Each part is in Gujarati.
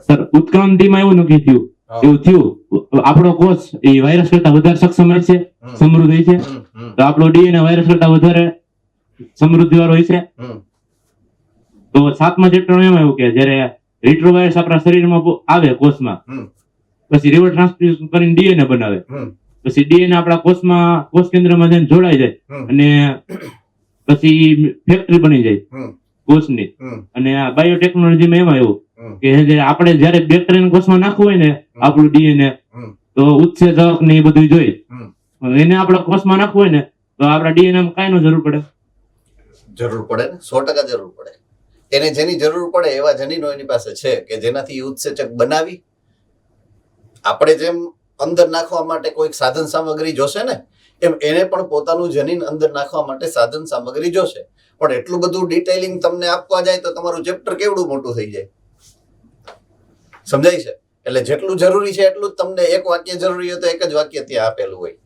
સર ઉત્ક્રાંતિમાં એવું નક્કી થયું, એવું થયું આપણો કોષ એ વાયરસ કરતા વધારે સક્ષમ હોય છે, સમૃદ્ધ હોય છે, તો આપણો ડીએનએ વાયરસ કરતા વધારે સમૃદ્ધિ વાળો હોય છે. તો 7મા ચેપ્ટરમાં એમાં એવું કે જયારે રિટ્રોવાયરસ આપણા શરીરમાં આવે કોષમાં, પછી રિવર્સ ટ્રાન્સક્રિપ્શન કરીને ડીએનએ બનાવે, પછી ડીએનએ આપણા કોષ કેન્દ્રમાં જઈને જોડાઈ જાય અને પછી ફેક્ટરી બની જાય કોષની. અને આ બાયોટેકનોલોજીમાં એમાં એવું કે આપણે જયારે બેક્ટેરિયન કોષમાં નાખવું હોય ને આપણું ડીએનએ, તો ઉત્સેચક ને એ બધું જોઈ એને આપણા કોષમાં નાખવું હોય ને તો આપણા ડીએનએ માં કાંઈ જરૂર પડે. જરૂર પડે ને, 100% જરૂર પડે. એને જેની જરૂર પડે એવા જનીનો એની પાસે છે કે જેનાથી ઉત્સેચક બનાવી. આપણે જેમ અંદર નાખવા માટે કોઈક સાધન સામગ્રી જોશે ને, એમ એને પણ પોતાનું જનીન અંદર નાખવા માટે સાધન સામગ્રી જોશે. પણ એટલું બધું ડિટેલિંગ તમને આપવા જાય તો તમારું ચેપ્ટર કેવડું મોટું થઈ જાય. સમજાય છે? એટલે જેટલું જરૂરી છે એટલું જ તમને એક વાક્ય જરૂરી હોય તો એક જ વાક્ય ત્યાં આપેલું હોય.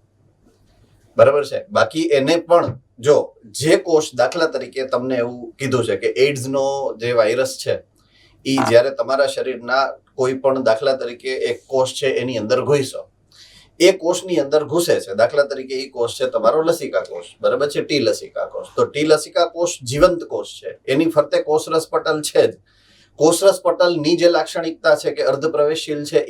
બરાબર છે? બાકી એને પણ જો જે કોષ, દાખલા તરીકે તમને એવું કીધું છે કે એઇડ્સ નો જે વાયરસ છે એ જ્યારે તમારા શરીરના કોઈ પણ, દાખલા તરીકે એક કોષ છે એની અંદર ઘૂસ્યો, એ કોષની અંદર ઘૂસે છે. દાખલા તરીકે એ કોષ છે તમારો લસિકા કોષ, બરાબર છે? ટી લસિકા કોષ. તો ટી લસિકા કોષ જીવંત કોષ છે, એની ફરતે કોષરસ પટલ છે જ. કોષરસ પટલની જે લાક્ષણિકતા છે કે અર્ધપ્રવેશશીલ છે,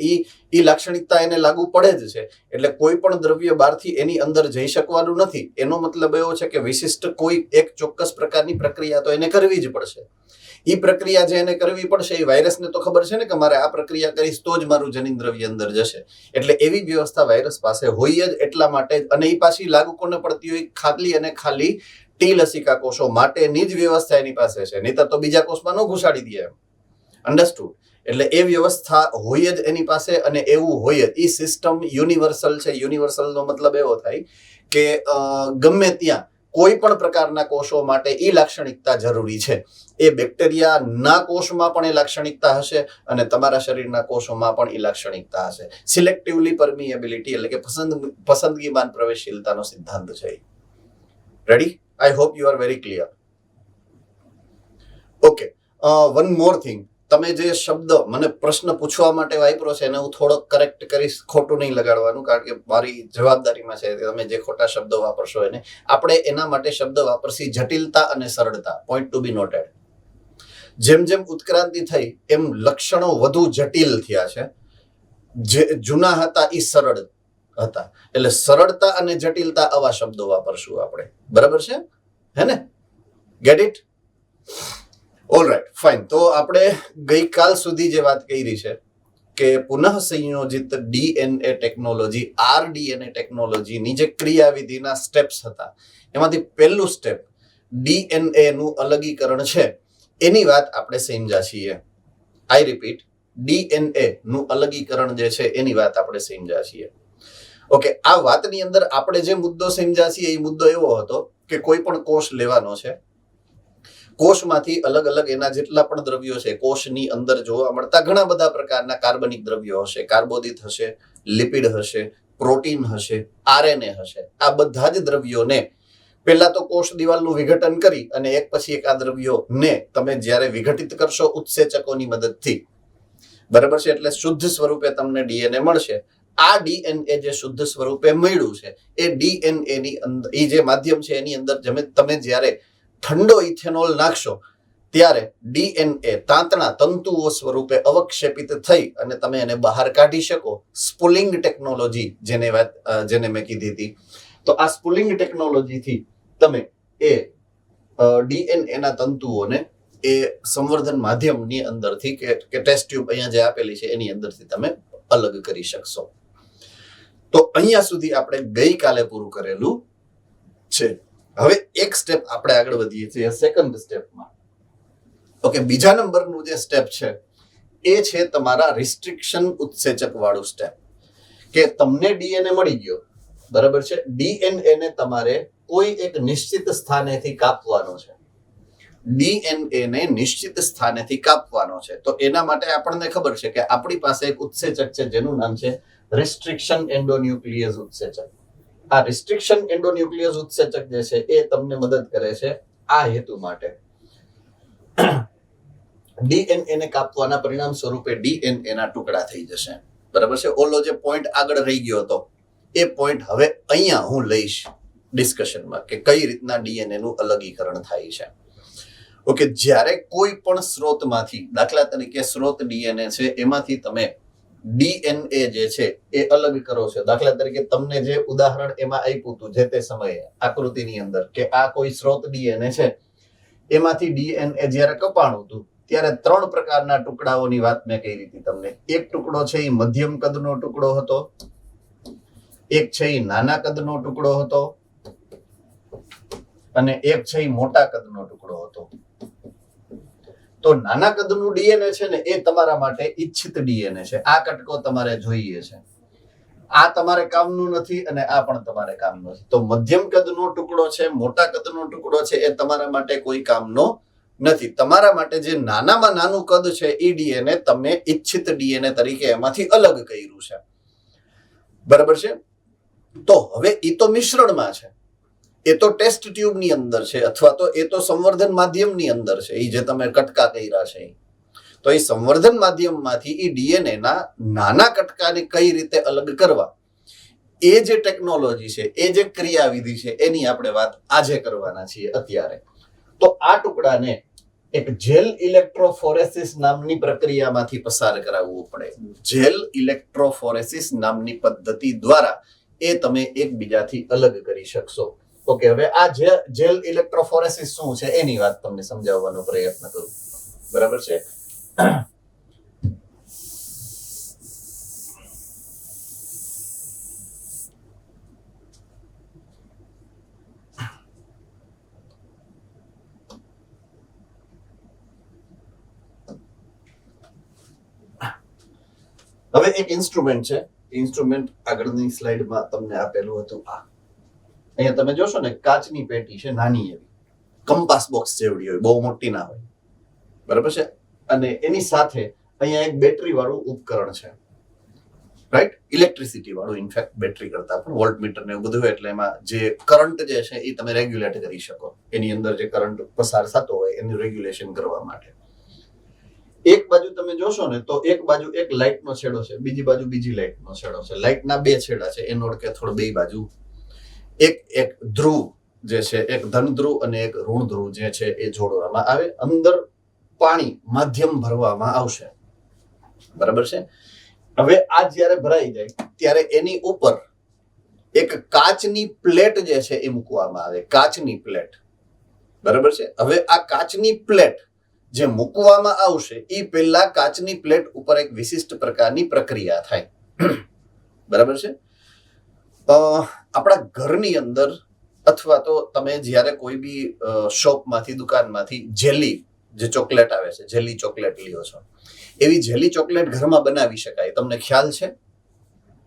એ લાક્ષણિકતા એને લાગુ પડે જ છે. એટલે કોઈ પણ દ્રવ્ય બહારથી એની અંદર જઈ શકવાનું નથી. એનો મતલબ એવો છે કે વિશિષ્ટ કોઈ એક ચોક્કસ પ્રકારની પ્રક્રિયા તો એને કરવી જ પડશે. એ પ્રક્રિયા જે એને કરવી પડશે, એ વાયરસને તો ખબર છે ને કે મારે આ પ્રક્રિયા કરીશ તો જ મારું જનીન દ્રવ્ય અંદર જશે. એટલે એવી વ્યવસ્થા વાયરસ પાસે હોય જ. એટલા માટે જ, અને એ પાછી લાગુ કોને પડતી હોય? ખાલી અને ખાલી ટી લસિકા કોષો માટેની જ વ્યવસ્થા એની પાસે છે. નહીતર તો બીજા કોષમાં ન ઘુસાડી દે એમ. અન્ડરસ્ટુડ? એટલે એ વ્યવસ્થા હોય જ એની પાસે, અને એવું હોય જ. એ સિસ્ટમ યુનિવર્સલ છે. યુનિવર્સલનો મતલબ એવો થાય કે ગમે ત્યાં કોઈ પણ પ્રકારના કોષો માટે એ લાક્ષણિકતા જરૂરી છે. એ બેક્ટેરિયાના કોષમાં પણ એ લાક્ષણિકતા હશે અને તમારા શરીરના કોષોમાં પણ એ લાક્ષણિકતા હશે. સિલેક્ટિવલી પરમિએબિલિટી એટલે કે પસંદગીમાન પ્રવેશશીલતાનો સિદ્ધાંત છે. Ready? I hope you are very clear. Okay, one more thing. તમે જે શબ્દ મને પ્રશ્ન પૂછવા માટે વાપરો છે એને હું થોડોક કરેક્ટ કરીશ. ખોટું નહીં લગાડવાનું, કારણ કે મારી જવાબદારીમાં છે. તમે જે ખોટા શબ્દો વાપરશો એને આપણે એના માટે શબ્દ વાપરશી જટિલતા અને સરળતા. પોઈન્ટ ટુ બી નોટેડ. જેમ જેમ ઉત્ક્રાંતિ થઈ એમ લક્ષણો વધુ જટિલ થયા છે. જે જૂના હતા એ સરળ હતા. એટલે સરળતા અને જટિલતા આવા શબ્દો વાપરશું આપણે. બરાબર છે? હે ને? Get it? Alright, fine. તો આપણે ગઈકાલ સુધી જે વાત કરી છે કે પુનઃ સંયોજિત ડીએનએ ટેકનોલોજી, આરડીએનએ ટેકનોલોજીની જે ક્રિયાવિધિના સ્ટેપ્સ હતા, એમાંથી પહેલું સ્ટેપ ડીએનએ નું અલગીકરણ છે, એની વાત આપણે સમજ્યા છીએ. આઈ રિપીટ, ડીએનએ નું અલગીકરણ જે છે એની વાત આપણે સમજ્યા છીએ. ઓકે, આ વાતની અંદર આપણે જે મુદ્દો સમજ્યા છીએ એ મુદ્દો એવો હતો કે કોઈ પણ કોષ લેવાનો છે, કોષમાંથી અલગ અલગ એના જેટલા પણ દ્રવ્યો છે, કોષની અંદર જોવા મળતા ઘણા બધા પ્રકારના કાર્બનિક દ્રવ્યો હશે, કાર્બોદિત હશે, લિપિડ હશે, પ્રોટીન હશે, આરએનએ હશે. આ બધા જ દ્રવ્યોને પહેલા તો કોષ દિવાલનું વિઘટન કરી અને એક પછી એક આ દ્રવ્યોને તમે જ્યારે વિઘટિત કરશો ઉત્સેચકોની મદદથી, બરાબર છે, એટલે શુદ્ધ સ્વરૂપે તમને ડીએનએ મળશે. આ ડીએનએ જે શુદ્ધ સ્વરૂપે મળ્યું છે એ ડીએનએ ની અંદર, એ જે માધ્યમ છે એની અંદર તમે જ્યારે ઠંડો ઇથેનોલ નાખશો ત્યારે ડીએનએ તાંતણા તંતુઓ સ્વરૂપે અવક્ષેપિત થઈ અને તમે એને બહાર કાઢી શકો. સ્પુલિંગ ટેકનોલોજી જેને મેં કીધી હતી. તો આ સ્પુલિંગ ટેકનોલોજીથી તમે એ ડીએનએ ના તંતુઓને એ સંવર્ધન માધ્યમની અંદરથી કે ટેસ્ટ ટ્યુબ અહીંયા જે આપેલી છે એની અંદરથી તમે અલગ કરી શકશો. તો અહીંયા સુધી આપણે ગઈકાલે પૂરું કરેલું છે. હવે એક સ્ટેપ આપણે આગળ વધીએ છીએ સેકન્ડ સ્ટેપમાં. ઓકે, બીજા નંબરનું જે સ્ટેપ છે એ છે તમારા રિસ્ટ્રિક્શન ઉત્સેચક વાળું સ્ટેપ. કે તમને ડીએનએ મળી ગયો, બરાબર છે, ડીએનએ ને તમારે કોઈ એક નિશ્ચિત સ્થાનેથી કાપવાનો છે. ડીએનએ ને નિશ્ચિત સ્થાનેથી કાપવાનો છે. તો એના માટે આપણને ખબર છે કે આપણી પાસે એક ઉત્સેચક છે જેનું નામ છે રિસ્ટ્રિક્શન એન્ડોન્યુક્લિયસ ઉત્સેચક. આ રિસ્ટ્રિક્શન એન્ડોન્યુક્લિયસ ઉત્સેચક જે છે એ તમને મદદ કરે છે આ હેતુ માટે. ડીએનએ ને કાપવાના પરિણામ સ્વરૂપે ડીએનએ ના ટુકડા થઈ જશે. બરાબર છે. ઓલો જે પોઈન્ટ આગળ રહી ગયો હતો એ પોઈન્ટ હવે અહીંયા હું લઈશ ડિસ્કશનમાં કે કઈ રીતના ડીએનએ નું અલગીકરણ થાય છે. ઓકે, જ્યારે કોઈ પણ સ્ત્રોતમાંથી, દાખલા તરીકે સ્ત્રોત ડીએનએ છે, એમાંથી તમે ડીએનએ જે છે એ અલગ કરો છો. દાખલા તરીકે તમને જે ઉદાહરણ એમાં આપ્યું હતું જે તે સમયે આકૃતિની અંદર કે આ કોઈ સ્ત્રોત ડીએનએ છે, એમાંથી ડીએનએ જ્યારે કપાણું હતું ત્યારે 3 પ્રકારના ટુકડાઓની વાત મેં કરી હતી તમને. એક ટુકડો છે એ મધ્યમ કદનો ટુકડો હતો, એક છે એ નાના કદનો ટુકડો હતો અને એક છે એ મોટા કદનો ટુકડો હતો. તો નાના કદનું ડીએનએ છે ને એ તમારા માટે ઈચ્છિત ડીએનએ છે. આ કટકો તમારે જોઈએ છે. આ તમારે કામનું નથી અને આ પણ તમારે કામનું નથી. તો મધ્યમ કદનો ટુકડો છે, મોટા કદનો ટુકડો છે, એ તમારા માટે કોઈ કામનો નથી. તમારા માટે જે નાનામાં નાનું કદ છે એ ડીએનએ તમે ઈચ્છિત ડીએનએ તરીકે એમાંથી અલગ કર્યું છે. બરાબર છે. તો હવે એ તો મિશ્રણમાં છે, એ તો ટેસ્ટ ટ્યુબની અંદર છે, અથવા તો એ તો સંવર્ધન માધ્યમની અંદર છે. એ જે તમે કટકા કર્યા છે, તો એ સંવર્ધન માધ્યમમાંથી એ ડીએનએ ના નાના કટકાને કઈ રીતે અલગ કરવા, એ જે ટેકનોલોજી છે, એ જે ક્રિયાવિધિ છે, એની આપણે વાત આજે કરવાના છીએ અત્યારે. તો આ ટુકડાને એક જેલ ઇલેક્ટ્રોફોરેસિસ નામની પ્રક્રિયામાંથી પસાર કરાવવું પડે. જેલ ઇલેક્ટ્રોફોરેસિસ નામની પદ્ધતિ દ્વારા એ તમે એકબીજાથી અલગ કરી શકશો. ઓકે, હવે આ જેલ ઇલેક્ટ્રોફોરેસિસ શું છે એની વાત તમને સમજાવવાનો પ્રયત્ન કરું. બરાબર છે. હવે એક ઇન્સ્ટ્રુમેન્ટ છે. ઇન્સ્ટ્રુમેન્ટ આગળની સ્લાઇડમાં તમને આપેલું હતું. આ અહીંયા તમે જોશો ને, કાચની પેટી છે, નાની એવી, કંપાસ બોક્સ જેવડી હોય, બહુ મોટી ના હોય. બરાબર છે. અને એની સાથે અહીંયા એક બેટરી વાળું ઉપકરણ છે, રાઈટ? ઇલેક્ટ્રિસિટી વાળું, ઇનફેક્ટ બેટરી કરતા પણ વોલ્ટમીટર ને એવું બધું હોય, એટલે એમાં જે કરંટ જે છે એ તમે રેગ્યુલેટ કરી શકો. એની અંદર જે કરંટ પસાર થતો હોય એનું રેગ્યુલેશન કરવા માટે. એક બાજુ તમે જોશો ને તો એક બાજુ એક લાઇટનો છેડો છે, બીજી બાજુ બીજી લાઇટનો છેડો છે. લાઇટના 2 છેડા છે, એનોડ કેથોડ બે બાજુ એક ધ્રુવ જે છે, એક ધન ધ્રુવ અને એક ઋણ ધ્રુવ જે છે એ જોડવામાં આવે. અંદર પાણી માધ્યમ ભરવામાં આવશે. બરાબર છે. હવે આ જ્યારે ભરાઈ જાય ત્યારે એની ઉપર એક કાચની પ્લેટ જે છે એ મૂકવામાં આવે. કાચની પ્લેટ. બરાબર છે. હવે આ કાચની પ્લેટ જે મૂકવામાં આવશે એ પહેલા કાચની પ્લેટ ઉપર એક વિશિષ્ટ પ્રકારની પ્રક્રિયા થાય. બરાબર છે. આપણા ઘરની અંદર અથવા તો તમે જ્યારે કોઈ બી શોપમાંથી, દુકાનમાંથી જેલી જે ચોકલેટ આવે છે, જેલી ચોકલેટ લ્યો છો, એવી જેલી ચોકલેટ ઘરમાં બનાવી શકાય. તમને ખ્યાલ છે?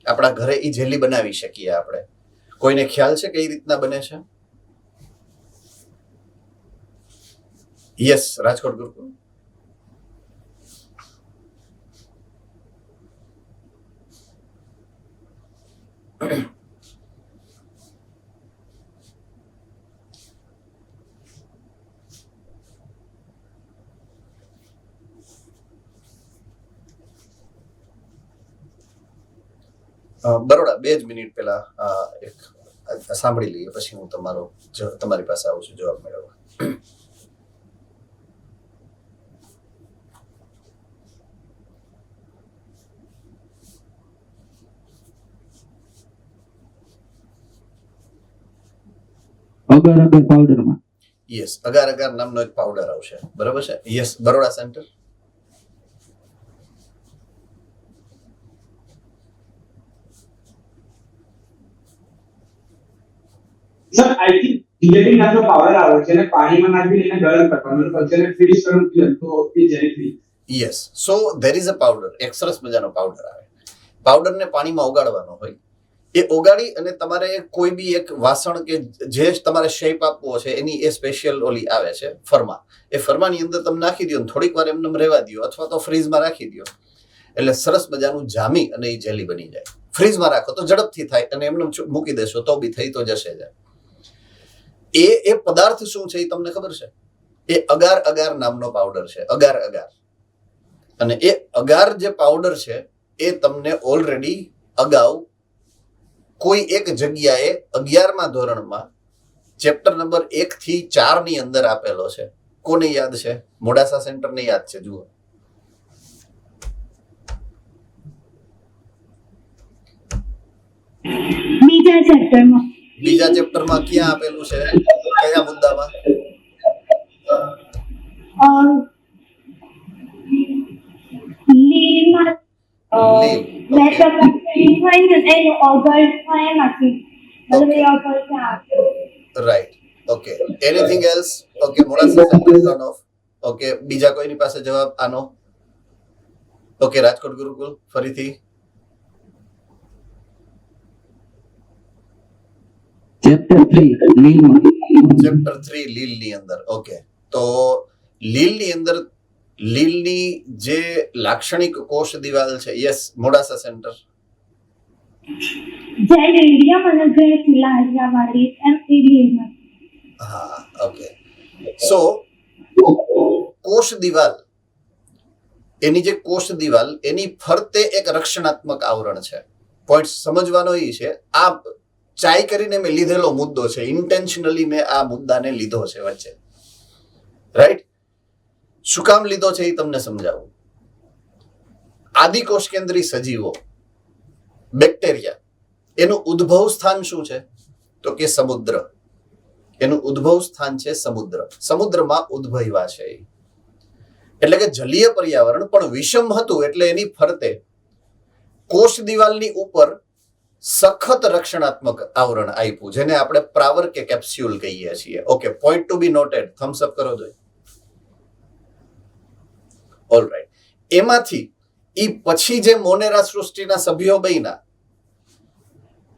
આપણા ઘરે એ જેલી બનાવી શકીએ આપણે. કોઈને ખ્યાલ છે કઈ રીતના બને છે? યસ, રાજકોટ ગુરુકુળ. બરોડા 2 જ મિનિટ પહેલા એક સાંભળી લઈએ, પછી હું તમારી પાસે આવું છું જવાબ મેળવવા. અગર અગર પાવડરમાં યસ, અગાર અગાર નામનો એક પાવડર આવશે. બરાબર છે. Yes, Baroda centre. Sir I think gelatin નામનો પાવડર આવે છે અને પાણીમાં નાખીને એને ગરમ કરવાનું, પછી એને ફ્રીઝ કરવાનું તો એ jelly free. Yes, so there is a powder. એક સરસ મજાનો પાવડર આવે. પાવડરને પાણીમાં ઓગાળવાનો હોય. એ ઓગાળી અને તમારે કોઈ બી એક વાસણ કે જે તમારે શેપ આપવો છે એની એ સ્પેશિયલ ઓલી આવે છે, ફરમા. એ ફરમાની અંદર તમે નાખી દો, થોડીક વાર એમને રહેવા દો, અથવા તો ફ્રીઝમાં રાખી દો, એટલે સરસ મજાનું જામી અને એ જેલી બની જાય. ફ્રીઝમાં રાખો તો ઝડપથી થાય, અને એમને મૂકી દેશો તો બી થઈ તો જશે જ. એ પદાર્થ શું છે એ તમને ખબર છે? એ અગાર અગાર નામનો પાવડર છે. અગાર અગાર અને એ અગાર જે પાવડર છે એ તમને ઓલરેડી અગાઉ કોઈ એક જગ્યાએ 11મા ધોરણમાં ચેપ્ટર નંબર 1 થી 4 ની અંદર આપેલો છે. કોને યાદ છે? મોડાસા સેન્ટરને યાદ છે? જુઓ, બીજા ચેપ્ટરમાં ક્યાં આપેલું છે? કયા મુદ્દામાં? Right. Okay, anything else? Okay, Modasa centre turn off. Okay, બીજા કોઈની પાસે જવાબ આનો? ઓકે, રાજકોટ ગુરુકુલ ફરીથી. ચેપ્ટર 3 લીલમાં. ચેપ્ટર 3 લીલની અંદર. ઓકે, તો લીલની અંદર લીલની જે લાક્ષણિક કોષ દિવાલ છે, યસ, મોડાસા સેન્ટર. હા, ઓકે. સો કોષ દિવાલ, એની જે કોષ દિવાલ, એની ફરતે એક રક્ષણાત્મક આવરણ છે. પોઈન્ટ સમજવાનો એ છે, આ ચાઈ કરીને મેં લીધેલો મુદ્દો છે, ઇન્ટેન્શનલી મેં આ મુદ્દાને લીધો છે વચ્ચે. રાઈટ? શું કામ લીધો છે એ તમને સમજાવું. આદિકોષ કેન્દ્રી સજીવો, બેક્ટેરિયા, એનું ઉદ્ભવ સ્થાન શું છે? તો કે સમુદ્ર. એનું ઉદ્ભવ સ્થાન છે સમુદ્ર. સમુદ્રમાં ઉદ્ભવ્યા છે. એટલે કે જલીય પર્યાવરણ પણ વિષમ હતું, એટલે એની ફરતે કોષ દિવાલની ઉપર સખત રક્ષણાત્મક આવરણ આપ્યું, જેને આપણે પ્રાવર કે કેપ્સ્યુલ કહીએ છીએ. ઓકે, પોઈન્ટ ટુ બી નોટેડ. થમ્સ અપ કરો જોઈએ. ઓલરાઈટ. એમાંથી ઈ પછી જે મોનેરા સૃષ્ટિના સભ્યો બન્યા,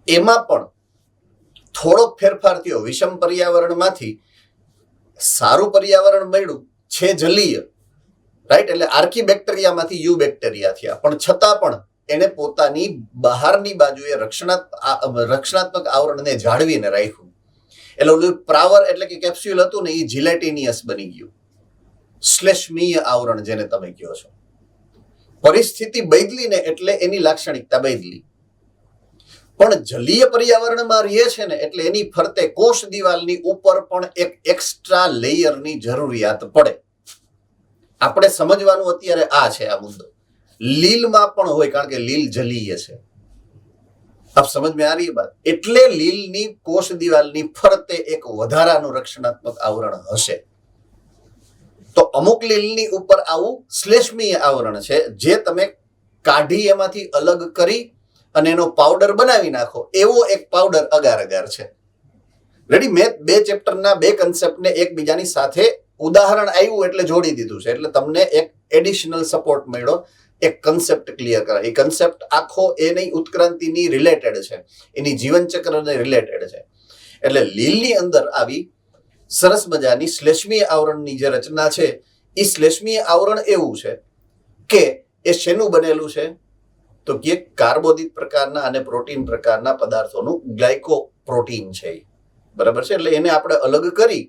એમાં પણ થોડોક ફેરફાર થયો. વિષમ પર્યાવરણમાંથી સારું પર્યાવરણ મળ્યું છે, જલીય. રાઈટ? એટલે આર્કી બેક્ટેરિયામાંથી યુ બેક્ટેરિયા થયા, પણ છતાં પણ એને પોતાની બહારની બાજુએ રક્ષણાત્મક આવરણને જાળવીને રાખ્યું. એટલે ઓલું પ્રાવર એટલે કે કેપ્સ્યુલ હતું ને, એ જીલેટિનિયસ બની ગયું. શ્લેષ્મીય આવરણ જેને તમે કહો છો. પરિસ્થિતિ બદલી ને એટલે એની લાક્ષણિકતા બદલી. પણ જલીય પર્યાવરણમાં રહે છે ને, એટલે એની ફરતે કોષ દિવાલની ઉપર પણ એક એક્સ્ટ્રા લેયરની જરૂરિયાત પડે. આપણે સમજવાનું અત્યારે આ છે આ મુદ્દો. લીલમાં પણ હોય, કારણ કે લીલ જલીય છે. આપ સમજ में आ रही है बात? એટલે લીલની કોષ દિવાલની ફરતે એક વધારાનું રક્ષણાત્મક આવરણ હશે. તો અમુક લીલની ઉપર આવું શ્લેષ્મીય આવરણ છે, જે તમે કાઢી એમાંથી અલગ કરી અને એનો પાવડર બનાવી નાખો, એવો એક પાવડર અગાર અગાર છે. રેડી? મેં 2 ચેપ્ટરના 2 કન્સેપ્ટને એકબીજાની સાથે ઉદાહરણ આવ્યું એટલે જોડી દીધું છે, એટલે તમને એક એડિશનલ સપોર્ટ મળ્યો, એક કન્સેપ્ટ ક્લિયર કરાય. એ કન્સેપ્ટ આખો એની ઉત્ક્રાંતિની રિલેટેડ છે, એની જીવનચક્રને રિલેટેડ છે. એટલે લીલની અંદર આવી સરસ મજાની શ્લેષ્મીય આવરણની જે રચના છે, એ શ્લેષ્મીય આવરણ એવું છે કે એ શેનું બનેલું છે? તો કે કાર્બોદિત પ્રકારના અને પ્રોટીન પ્રકારના પદાર્થોનું ગ્લાયકો પ્રોટીન છે. બરાબર છે? એટલે એને આપણે અલગ કરી,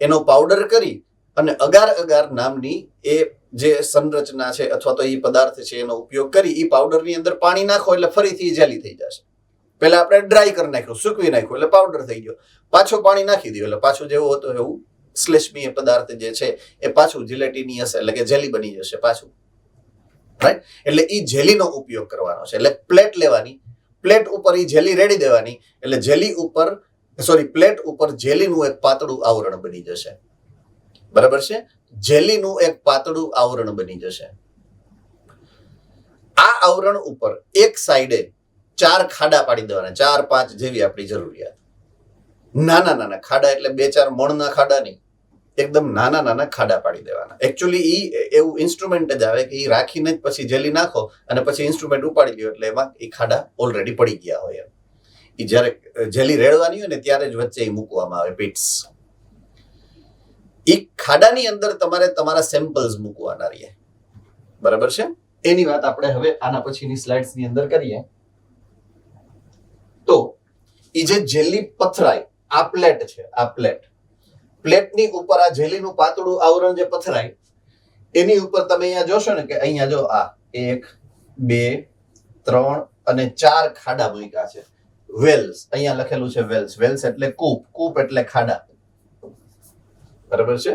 એનો પાવડર કરી અને અગાર અગાર નામની એ જે સંરચના છે અથવા તો એ પદાર્થ છે, એનો ઉપયોગ કરી એ પાવડરની અંદર પાણી નાખો એટલે ફરીથી જેલી થઈ જશે. પહેલા આપણે ડ્રાય કરી નાખ્યું, સૂકવી નાખ્યું એટલે પાવડર થઈ ગયો. પાછો પાણી નાખી દો એટલે પાછું જેવું હતું એવું શ્લેષ્મીય પદાર્થ જે છે એ પાછું જીલેટિનિયસ એટલે કે જેલી બની જશે પાછું. રાઈટ? એટલે એ જેલીનો ઉપયોગ કરવાનો છે. એટલે પ્લેટ લેવાની, પ્લેટ ઉપર એ જેલી રેડી દેવાની, એટલે જેલી ઉપર પ્લેટ ઉપર જેલીનું એક પાતળું આવરણ બની જશે. બરાબર છે? જેલીનું એક પાતળું આવરણ બની જશે. આ આવરણ ઉપર એક સાઈડે 4 ખાડા પાડી દેવાના, 4-5 જેવી આપણી જરૂરિયાત. નાના નાના ખાડા, એટલે 2-4 મણના ખાડા નહીં, એકદમ નાના નાના ખાડા પાડી દેવાના. એકચ્યુઅલી ઈ એવું ઇન્સ્ટ્રુમેન્ટ જ આવે કે ઈ રાખીને જ પછી જેલી નાખો અને પછી ઇન્સ્ટ્રુમેન્ટ ઉપાડી લ્યો, એટલે એમાં એ ખાડા ઓલરેડી પડી ગયા હોય. એ જ્યારે જેલી રેડવાની હોય ને ત્યારે જ વચ્ચે એ મૂકવામાં આવે, પિટ્સ. એ ખાડાની અંદર તમારે તમારા સેમ્પલ્સ મૂકવાના રહીએ. બરાબર છે? એની વાત આપણે હવે આના પછીની સ્લાઇડ્સની અંદર કરીએ. તો એ જે જેલી પથરાય, આ પ્લેટ છે, આ પ્લેટની ઉપર આ જેલીનું પાતળું આવરણ જે પથરાય, એની ઉપર તમે અહીંયા જોશો ને કે અહીંયા જો આ 1 2 3 અને 4 ખાડા મૂક્યા છે. વેલ્સ અહીંયા લખેલું છે વેલ્સ. વેલ્સ એટલે કૂપ, કૂપ એટલે ખાડા. બરાબર છે?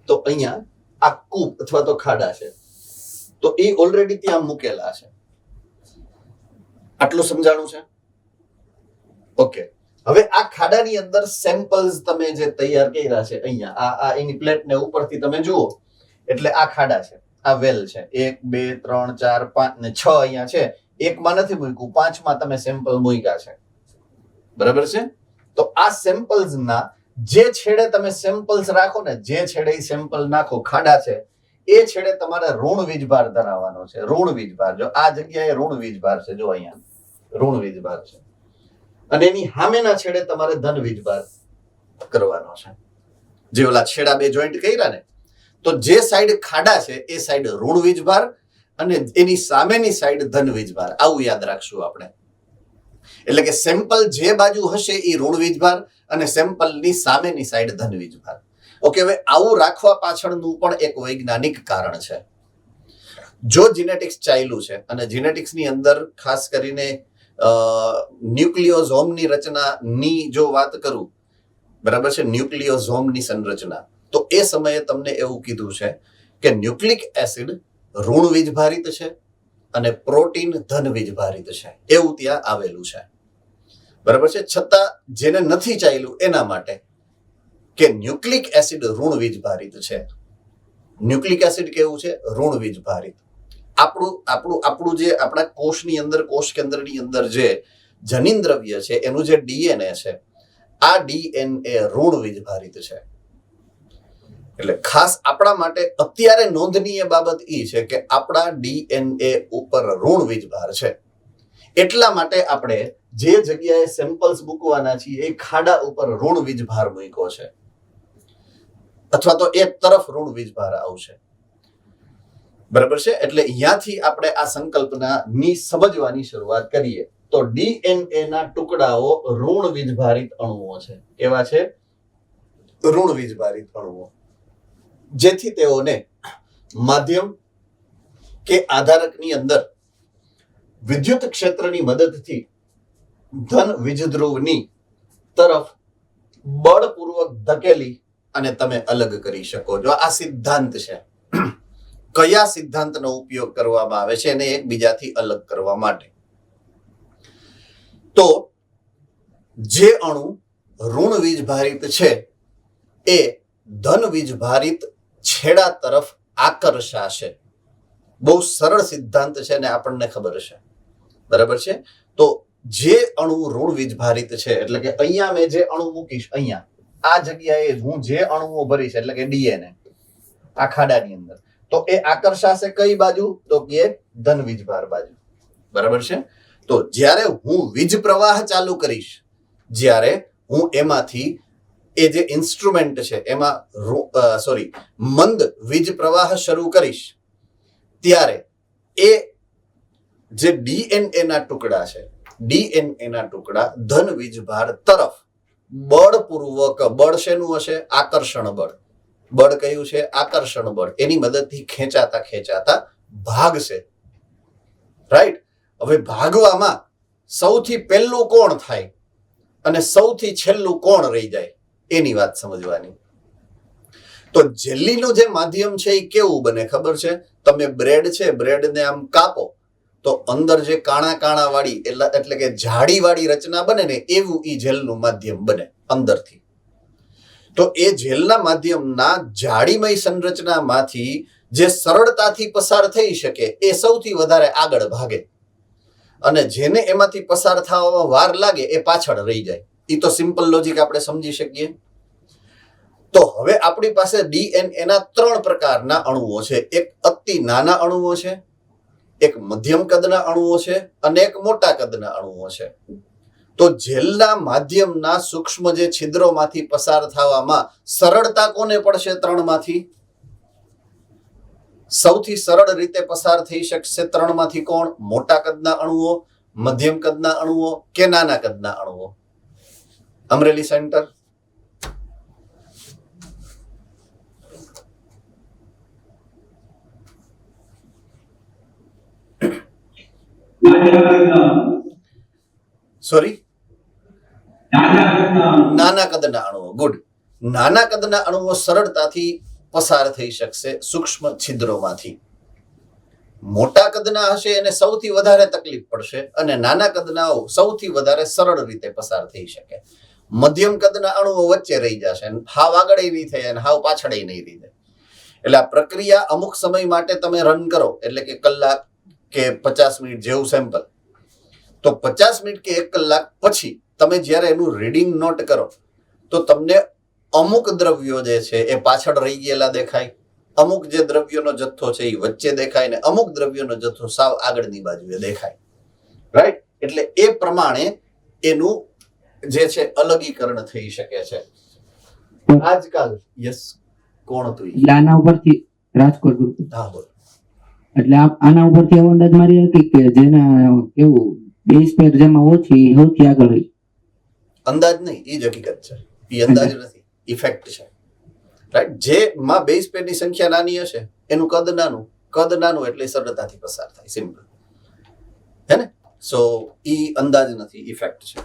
તો અહીંયા આ કૂપ અથવા તો ખાડા છે. તો એ ઓલરેડી ત્યાં મૂકેલા છે. આટલું સમજાણું છે? ઓકે. હવે આ ખાડાની અંદર સેમ્પલ્સ તમે જે તૈયાર કર્યા છે અહીંયા આ એની પ્લેટ ને ઉપરથી તમે જુઓ એટલે આ ખાડા છે, આ વેલ છે. 1 2 3 4 5 ને 6 અહીંયા છે. એકમાં નથી મૂક્યું, 5માં તમે સેમ્પલ મૂક્યા છે. બરાબર છે? તો આ સેમ્પલ્સ ના જે છેડે તમે સેમ્પલ્સ રાખો ને, જે છેડે સેમ્પલ નાખો ખાડા છે એ છેડે તમારે ઋણ વીજભાર ધરાવવાનો છે. ઋણ વીજભાર. જો આ જગ્યાએ ઋણ વીજભાર છે, જો અહીંયા ઋણ વીજભાર છે અને એની સામેના છેડે તમારે ધન વીજભાર કરવાનો છે. જે ઓલા છેડા બે જોઈન્ટ કર્યા ને, તો જે સાઈડ ખાડા છે એ સાઈડ ઋણ વીજભાર અને એની સામેની સાઈડ ધન વીજભાર. આવું યાદ રાખશું આપણે. એટલે કે સેમ્પલ જે બાજુ હશે એ ઋણ વીજભાર અને સેમ્પલની સામેની સાઈડ ધન વીજભાર. ઓકે. હવે આવું રાખવા પાછળનું પણ એક વૈજ્ઞાનિક કારણ છે. જો જીનેટિક્સ ચાલ્યું છે અને જીનેટિક્સની અંદર ખાસ કરીને ન્યુક્લિયોઝોમની રચનાની જો વાત કરું, બરાબર છે, ન્યુક્લિયોઝોમની સંરચના, તો એ સમયે તમને એવું કીધું છે કે ન્યુક્લિક એસિડ ઋણ વીજભારિત છે અને પ્રોટીન ધન વીજભારિત છે. એવું ત્યાં આવેલું છે. બરાબર છે? છતાં જેને નથી ચાલ્યું એના માટે કે ન્યુક્લિક એસિડ ઋણ વીજભારિત છે. ન્યુક્લિક એસિડ કેવું છે? ઋણ વીજભારિત. આપણું જે આપણા કોષની અંદર, કોષ કેન્દ્રની અંદર જે જનીન દ્રવ્ય છે એનું જે ડીએનએ છે, આ ડીએનએ ઋણ વીજભારિત છે. એટલે ખાસ આપણા માટે અત્યારે નોંધનીય બાબત એ છે કે આપણા ડીએનએ ઉપર ઋણ વીજભાર છે. એટલા માટે આપણે જે જગ્યાએ સેમ્પલ્સ મૂકવાના છીએ એ ખાડા ઉપર ઋણ વીજભાર મૂક્યો છે, અથવા તો એક તરફ ઋણ વીજભાર આવશે. બરાબર છે? એટલે અહીંયાથી આપણે આ સંકલ્પનાની સમજવાની શરૂઆત કરીએ. તો ડીએનએ ના ટુકડાઓ ઋણ વીજભારિત અણુઓ છે. કેવા છે? ઋણ વીજભારિત અણુઓ. જેથી તેઓને માધ્યમ કે આધારકની અંદર વિદ્યુત ક્ષેત્રની મદદથી ધન વીજધ્રુવની તરફ બળપૂર્વક ધકેલી અને તમે અલગ કરી શકો. જો આ સિદ્ધાંત છે. કયા સિદ્ધાંતનો ઉપયોગ કરવામાં આવે છે એને એકબીજાથી અલગ કરવા માટે? તો જે અણુ ઋણ વીજભારિત છે એ ધન વીજભારિત છેડા તરફ આકર્ષાશે. બહુ સરળ સિદ્ધાંત છે ને આપણને ખબર છે. બરાબર છે? તો જે અણુ ઋણ વીજભારિત છે, એટલે કે અહીંયા મેં જે અણુ મૂકીશ, અહીંયા આ જગ્યાએ હું જે અણુઓ ભરીશ, એટલે કે ડીએનએ આ ખાડાની અંદર, તો એ આકર્ષાશે કઈ બાજુ? તો કે ધન વીજભાર બાજુ. બરાબર છે? તો જ્યારે હું વીજ પ્રવાહ ચાલુ કરીશ, જ્યારે હું એમાંથી એ જે ઇન્સ્ટ્રુમેન્ટ છે એમાં મંદ વીજ પ્રવાહ શરૂ કરીશ, ત્યારે એ જે ડીએનએ ના ટુકડા છે, ડીએનએ ના ટુકડા ધન વીજભાર તરફ બળપૂર્વક, બળ શેનું હશે? આકર્ષણ બળ. બળ કયું છે? આકર્ષણ બળ. એની મદદથી ખેંચાતા ખેંચાતા ભાગશે. રાઈટ? હવે ભાગવામાં સૌથી પહેલું કોણ થાય અને સૌથી છેલ્લું કોણ રહી જાય એની વાત સમજવાની. તો જેલીનું જે માધ્યમ છે એ કેવું બને ખબર છે? તમે બ્રેડ છે, બ્રેડને આમ કાપો તો અંદર જે કાણા કાણા વાળી એટલે કે જાડી વાળી રચના બને ને, એવું ઈ જેલનું માધ્યમ બને અંદરથી. તો એ જેલના માધ્યમના જાડીમય સંરચનામાંથી જે સરળતાથી પસાર થઈ શકે એ સૌથી વધારે આગળ ભાગે અને જેને એમાંથી પસાર થવામાં વાર લાગે એ પાછળ રહી જાય. એ તો સિમ્પલ લોજિક આપણે સમજી શકીએ. તો હવે આપણી પાસે ડીએનએ ના 3 પ્રકારના અણુઓ છે. એક અતિ નાના અણુઓ છે, એક મધ્યમ કદના અણુઓ છે અને એક મોટા કદના અણુઓ છે. તો જેલના માધ્યમના સૂક્ષ્મ જે છિદ્રોમાંથી પસાર થવામાં સરળતા કોને પડશે? 3 માંથી સૌથી સરળ રીતે પસાર થઈ શકશે 3 માંથી કોણ? મોટા કદના અણુઓ, મધ્યમ કદના અણુઓ કે નાના કદના અણુઓ? અમરેલી સેન્ટર. સોરી, નાના નાના કદના અણુઓ. ગુડ. નાના કદના અણુઓ સરળતાથી પસાર થઈ શકશે સૂક્ષ્મ છિદ્રોમાંથી. મોટા કદના હશે એને સૌથી વધારે તકલીફ પડશે અને નાના કદના સૌથી વધારે સરળ રીતે પસાર થઈ શકે. મધ્યમ કદના અણુઓ વચ્ચે રહી જશે, હાવ આગળ નહીં થાય અને હાવ પાછળ નહીં રહી જાય. એટલે આ પ્રક્રિયા અમુક સમય માટે તમે રન કરો, એટલે કે કલાક કે 50 મિનિટ જેવું સેમ્પલ, તો 50 મિનિટ કે 1 કલાક પછી તમે જ્યારે એનું રીડિંગ નોટ કરો તો તમને અમુક દ્રવ્યો જે છે એ પાછળ રહી ગયેલા દેખાય, અમુક જે દ્રવ્યોનો જથ્થો છે એ વચ્ચે દેખાય ને અમુક દ્રવ્યોનો જથ્થો સાવ આગળની બાજુએ દેખાય. રાઈટ? એટલે એ પ્રમાણે એનું જે છે અલગીકરણ થઈ શકે છે. આજકાલ યસ કોણ હતું ઈ? એટલે આના ઉપરથી રાજકોટ group. હા બોલ. એટલે આના ઉપરથી એવો અંદાજ મારી હતી કે જેના કેવું બેઝ પેર જેમાં ઓછી સૌથી આગળ હોય. અંદાજ નહીં, એ જ હકીકત છે. એ અંદાજ નથી, ઇફેક્ટ છે. રાઈટ? જેમાં બેઝ પેરની સંખ્યા નાની હશે એનું કદ નાનું એટલે સરળતાથી પસાર થાય. સિમ્પલ. હે ને? સો ઈ અંદાજ નથી, ઇફેક્ટ છે.